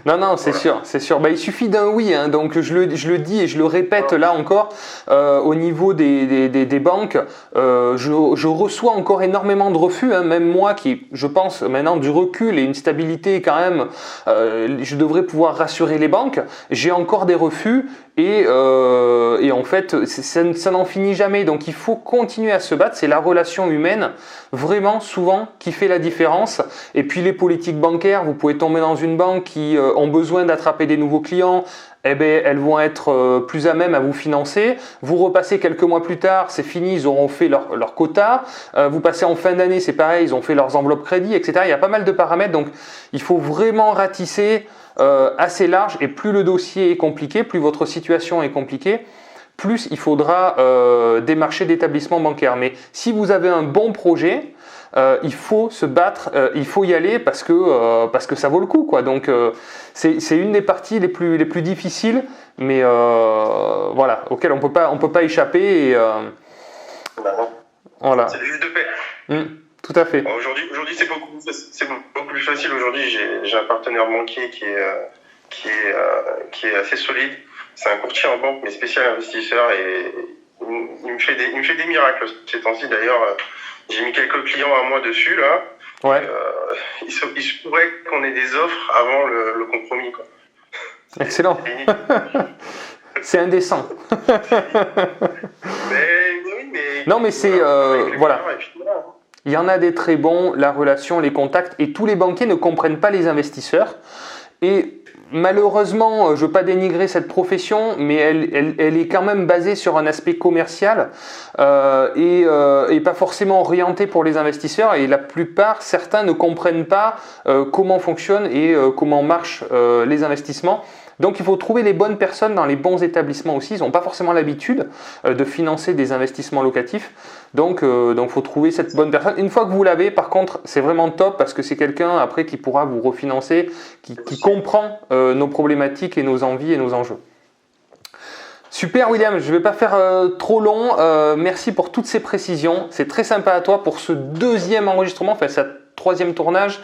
Non, non, c'est sûr, c'est sûr. Bah, il suffit d'un oui, hein, donc je le dis et je le répète là encore, au niveau des banques, je reçois encore énormément de refus, hein, même moi qui, je pense, maintenant du recul et une stabilité quand même, je devrais pouvoir rassurer les banques, j'ai encore des refus et en fait, ça n'en finit jamais, donc il faut continuer à se battre, c'est la relation humaine, vraiment souvent, qui fait la différence, et puis les politiques bancaires, vous pouvez tomber dans une banque qui ont besoin d'attraper des nouveaux clients, eh bien, elles vont être plus à même à vous financer. Vous repassez quelques mois plus tard, c'est fini, ils auront fait leur quota. Vous passez en fin d'année, c'est pareil, ils ont fait leurs enveloppes crédit, etc. Il y a pas mal de paramètres, donc il faut vraiment ratisser assez large. Et plus le dossier est compliqué, plus votre situation est compliquée, plus il faudra démarcher d'établissements bancaires. Mais si vous avez un bon projet, il faut se battre, il faut y aller parce que ça vaut le coup, quoi. Donc c'est une des parties les plus difficiles, mais voilà, auxquelles on peut pas échapper. Et, voilà. C'est juste de paix. Tout à fait. Aujourd'hui c'est beaucoup plus facile. Aujourd'hui, j'ai un partenaire banquier qui est assez solide. C'est un courtier en banque, mais spécial investisseur, et il me fait des miracles ces temps-ci. D'ailleurs, j'ai mis quelques clients à moi dessus là. Ouais. Il se pourrait qu'on ait des offres avant le compromis, quoi. Excellent. C'est indécent. Non, mais c'est voilà. Il y en a des très bons, la relation, les contacts, et tous les banquiers ne comprennent pas les investisseurs. Et malheureusement, je ne veux pas dénigrer cette profession, mais elle est quand même basée sur un aspect commercial et pas forcément orientée pour les investisseurs. Et la plupart, certains ne comprennent pas comment fonctionnent et comment marchent les investissements. Donc il faut trouver les bonnes personnes dans les bons établissements aussi. Ils n'ont pas forcément l'habitude de financer des investissements locatifs. Donc il faut trouver cette bonne personne. Une fois que vous l'avez, par contre, c'est vraiment top parce que c'est quelqu'un après qui pourra vous refinancer, qui comprend nos problématiques et nos envies et nos enjeux. Super William, je ne vais pas faire trop long. Merci pour toutes ces précisions. C'est très sympa à toi pour ce deuxième enregistrement, enfin ce troisième tournage,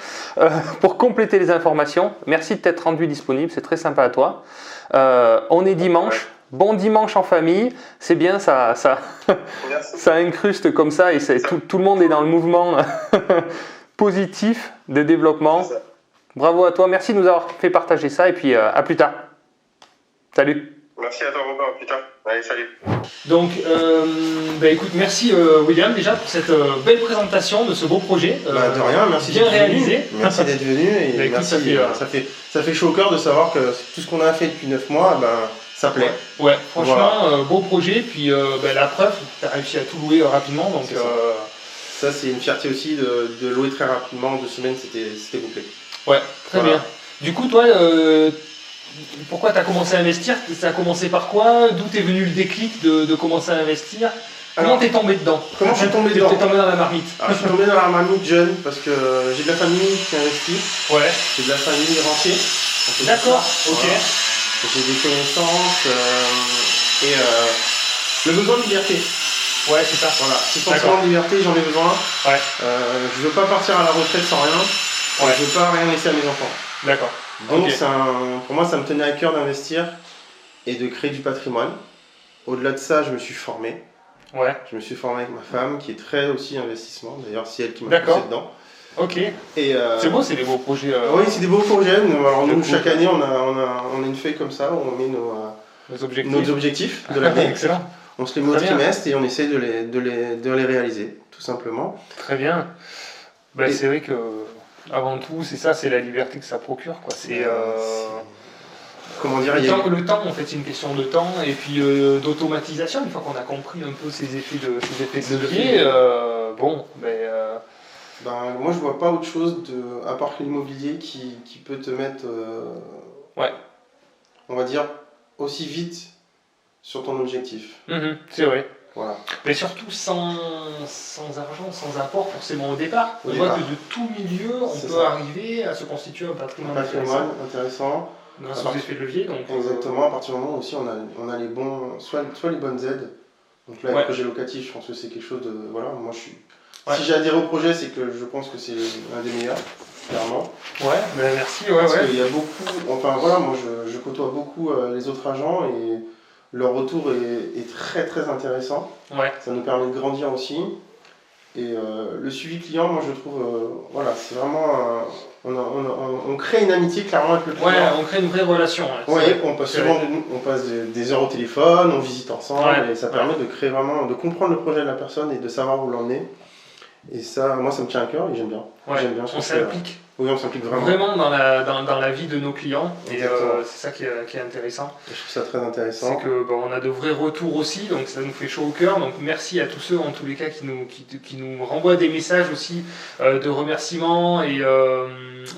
pour compléter les informations. Merci de t'être rendu disponible, c'est très sympa à toi. On est dimanche. Bon dimanche en famille, c'est bien, ça incruste comme ça et tout le monde est dans le mouvement positif de développement. Bravo à toi, merci de nous avoir fait partager ça et puis à plus tard. Salut. Merci à toi Robin, à plus tard. Allez, salut. Donc, écoute, merci William déjà pour cette belle présentation de ce beau projet. De rien, merci bien réalisé. Merci d'être venu et écoute, merci, ça fait chaud au cœur de savoir que tout ce qu'on a fait depuis 9 mois, ça plaît. Ouais, franchement, voilà. Beau projet, puis la preuve, tu as réussi à tout louer rapidement. Donc, ça c'est une fierté aussi de louer très rapidement, en 2 semaines c'était bouclé. Ouais, très bien. Du coup, toi, pourquoi tu as commencé à investir? Ça a commencé par quoi? D'où t'es venu le déclic de commencer à investir? Comment t'es tombé dedans? Comment je suis tombé dedans? T'es tombé dans la marmite. Alors, je suis tombé dans la marmite jeune parce que j'ai de la famille qui investit. Ouais. J'ai de la famille rentier. D'accord, ok. Voilà. J'ai des connaissances et le besoin de liberté. Ouais, c'est ça. Voilà. C'est forcément de liberté, j'en ai besoin. Ouais. Je veux pas partir à la retraite sans rien. Ouais. Je veux pas rien laisser à mes enfants. D'accord. Donc pour moi, ça me tenait à cœur d'investir et de créer du patrimoine. Au-delà de ça, je me suis formé. Ouais. Je me suis formé avec ma femme, qui est très aussi investissement. D'ailleurs, c'est elle qui m'a poussé dedans. Ok. Et c'est beau, c'est des beaux projets. Oui, c'est des beaux projets. Alors nous, chaque année, on a une feuille comme ça où on met nos objectifs de l'année. Excellent. On se les met au trimestre et on essaie de les réaliser, tout simplement. Très bien. C'est vrai que avant tout, c'est ça, c'est la liberté que ça procure, quoi. C'est comment dire, le temps, en fait, c'est une question de temps et puis d'automatisation. Une fois qu'on a compris un peu ces effets de levier, moi, je vois pas autre chose à part l'immobilier qui peut te mettre, on va dire, aussi vite sur ton objectif. C'est vrai. Voilà. Mais surtout sans argent, sans apport forcément au départ. On voit que de tout milieu, on peut arriver à se constituer un patrimoine intéressant. Grâce aux effets de levier. Donc, exactement, à partir du moment où aussi on a les bons, soit les bonnes aides. Donc là, le projet locatif, je pense que c'est quelque chose de... Voilà, moi je suis Si j'ai adhéré au projet, c'est que je pense que c'est l'un des meilleurs, clairement. Ouais, merci. Parce qu'il y a beaucoup, enfin voilà, moi je côtoie beaucoup les autres agents et leur retour est très très intéressant. Ouais. Ça nous permet de grandir aussi. Et le suivi client, moi je trouve, voilà, c'est vraiment, on crée une amitié clairement avec le client. Ouais, on crée une vraie relation. Oui, on passe souvent des heures au téléphone, on visite ensemble, et ça permet de créer vraiment, de comprendre le projet de la personne et de savoir où l'emmener. Et ça, moi ça me tient à cœur et j'aime bien. Ouais, j'aime bien on s'implique. Oui, on s'implique vraiment. Vraiment dans la vie de nos clients. Et c'est ça qui est intéressant. Je trouve ça très intéressant. C'est que on a de vrais retours aussi, donc ça nous fait chaud au cœur. Donc merci à tous ceux en tous les cas qui nous renvoient des messages aussi de remerciements et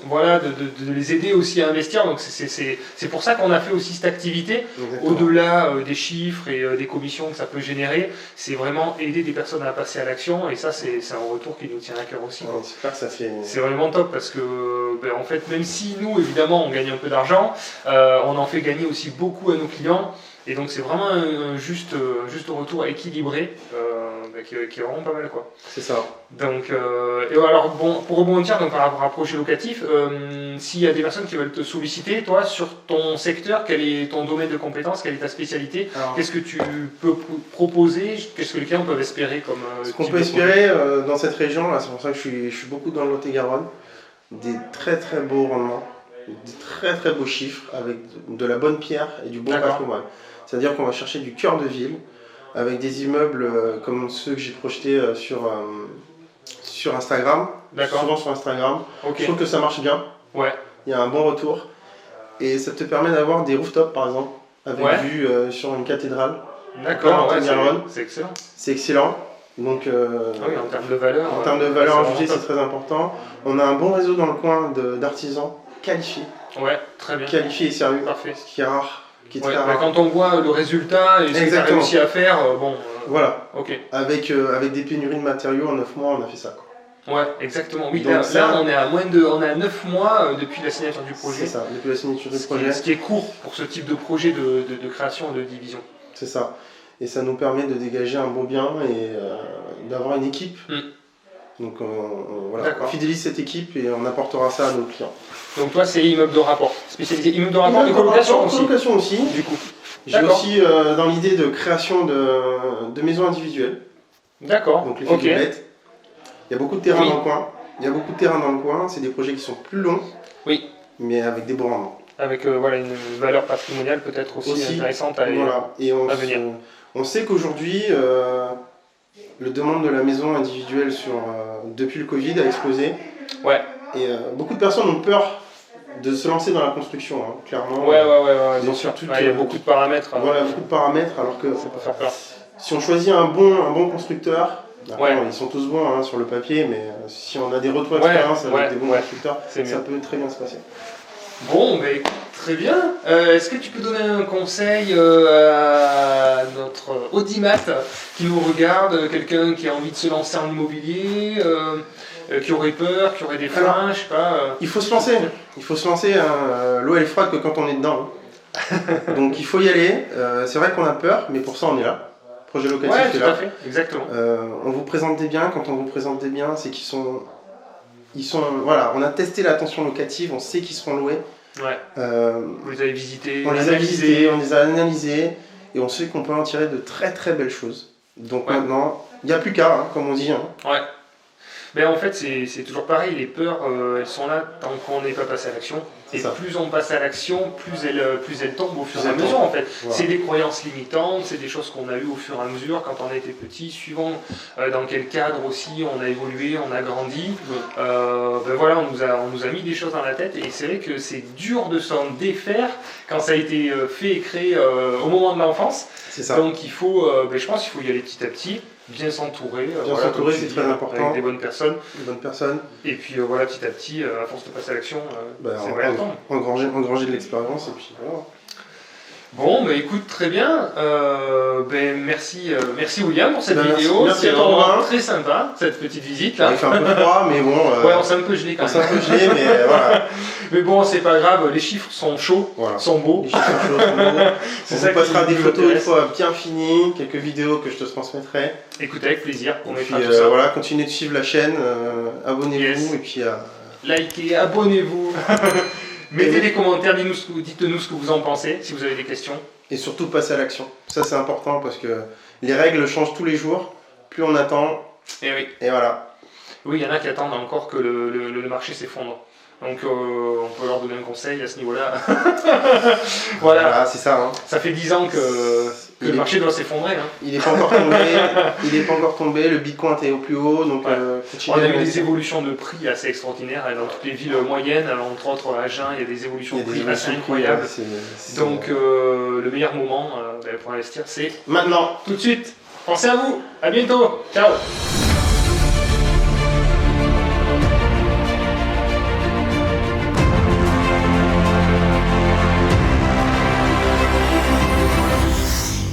voilà, de les aider aussi à investir. Donc c'est pour ça qu'on a fait aussi cette activité. Au-delà des chiffres et des commissions que ça peut générer, c'est vraiment aider des personnes à passer à l'action. Et ça, c'est un retour qui nous tient à cœur aussi. Ouais, c'est clair que ça fait... C'est vraiment top parce que en fait, même si nous, évidemment, on gagne un peu d'argent, on en fait gagner aussi beaucoup à nos clients. Et donc c'est vraiment un juste retour équilibré qui est vraiment pas mal, quoi. C'est ça. Donc, et alors bon, pour rebondir donc, par rapport à projet locatif, s'il y a des personnes qui veulent te solliciter, toi, sur ton secteur, quel est ton domaine de compétence, quelle est ta spécialité, qu'est-ce que tu peux proposer, qu'est-ce que les clients peuvent espérer comme ce qu'on peut espérer dans cette région, là, c'est pour ça que je suis beaucoup dans le Lot-et-Garonne, des très très beaux rendements, des très très beaux chiffres avec de la bonne pierre et du bon patrimoine. C'est-à-dire qu'on va chercher du cœur de ville avec des immeubles comme ceux que j'ai projetés sur Instagram, souvent sur Instagram. Je trouve que ça marche bien, il y a un bon retour et ça te permet d'avoir des rooftops par exemple avec vue sur une cathédrale. C'est excellent. C'est excellent. Donc, en termes de valeur, ajoutée, c'est très important. On a un bon réseau dans le coin d'artisans qualifiés. Ouais, très bien. Qualifiés et sérieux. Parfait. Ce qui est rare. Très rare. Quand on voit le résultat et ce que tu as réussi à faire, voilà. Avec des pénuries de matériaux, en 9 mois, on a fait ça. Quoi. Ouais, exactement. Oui, donc là, on est à 9 mois depuis la signature du projet. C'est ça, depuis la signature du projet. Ce qui est court pour ce type de projet de création et de division. C'est ça. Et ça nous permet de dégager un bon bien et d'avoir une équipe. Donc on fidélise cette équipe et on apportera ça à nos clients. Donc toi c'est immeuble de rapport, spécialisé immeuble de rapport, de colocation aussi. Colocation aussi, du coup. J'ai aussi dans l'idée de création de maisons individuelles. D'accord. Donc les filibettes. Il y a beaucoup de terrain dans le coin. C'est des projets qui sont plus longs. Oui. Mais avec des beaux rendements. Avec une valeur patrimoniale peut-être aussi intéressante à venir. On sait qu'aujourd'hui, le demande de la maison individuelle depuis le Covid a explosé. Ouais. Et beaucoup de personnes ont peur de se lancer dans la construction, hein, clairement. Ouais, bien sûr. Il y a beaucoup de paramètres. Voilà, beaucoup de paramètres, alors que ça peut faire peur. Si on choisit un bon constructeur, ils sont tous bons sur le papier, mais si on a des retours d'expérience avec des bons constructeurs, ça peut très bien se passer. Bon, très bien. Est-ce que tu peux donner un conseil à notre audimat qui nous regarde, quelqu'un qui a envie de se lancer en immobilier, qui aurait peur, qui aurait des freins, je sais pas. Il faut se lancer. L'eau elle est froide que quand on est dedans. Donc il faut y aller. C'est vrai qu'on a peur, mais pour ça on est là. Projet locatif est là. Tout à fait, exactement. On vous présente des biens. Quand on vous présente des biens, c'est qu'ils sont voilà, on a testé la tension locative, on sait qu'ils seront loués. Vous les avez visités, on les a analysés et on sait qu'on peut en tirer de très très belles choses. Donc maintenant, il n'y a plus qu'à, comme on dit. Mais en fait, c'est toujours pareil, les peurs, elles sont là tant qu'on n'est pas passé à l'action. Et plus on passe à l'action, plus elles tombent au fur et à mesure en fait. Voilà. C'est des croyances limitantes, c'est des choses qu'on a eues au fur et à mesure quand on était petit, suivant dans quel cadre aussi on a évolué, on a grandi. Voilà, on nous a mis des choses dans la tête et c'est vrai que c'est dur de s'en défaire quand ça a été fait et créé au moment de l'enfance. Donc il faut, je pense qu'il faut y aller petit à petit. Bien s'entourer, c'est très important. Avec des bonnes personnes. Et puis petit à petit, à force de passer à l'action, engranger de l'expérience et puis voilà. Bon, bah écoute, très bien. Merci William pour cette vidéo. Merci C'est à toi, vraiment Romain. très sympa cette petite visite là. Il fait un peu froid, mais bon. Ouais, on s'est un peu gelé quand on même. s'est un peu gelé, mais voilà. Mais bon, c'est pas grave, les chiffres sont chauds, Voilà. sont beaux. Les chiffres sont chauds, sont beaux. C'est On ça vous passera qui des nous photos une intéresse. fois bien finies, quelques vidéos que je te transmettrai. Écoutez, avec plaisir, on Et puis mettra tout ça. voilà, continuez de suivre la chaîne, abonnez-vous Yes. et puis Likez, abonnez-vous. Mettez des commentaires, dites-nous ce que vous en pensez, si vous avez des questions. et surtout passez à l'action. Ça c'est important parce que les règles changent tous les jours. Plus on attend, Et oui. et voilà. Oui, il y en a qui attendent encore que le marché s'effondre. Donc on peut leur donner un conseil à ce niveau-là. Voilà, C'est ça. Hein. ça fait 10 ans que le marché doit s'effondrer. Hein. Il n'est pas encore tombé. Il n'est pas encore tombé. Le Bitcoin est au plus haut, donc continuez. On a eu des évolutions de prix assez extraordinaires dans toutes les villes moyennes, entre autres à Agen, il y a des évolutions de prix assez incroyables. Donc le meilleur moment pour investir, c'est maintenant. tout de suite. Pensez à vous, à bientôt, ciao.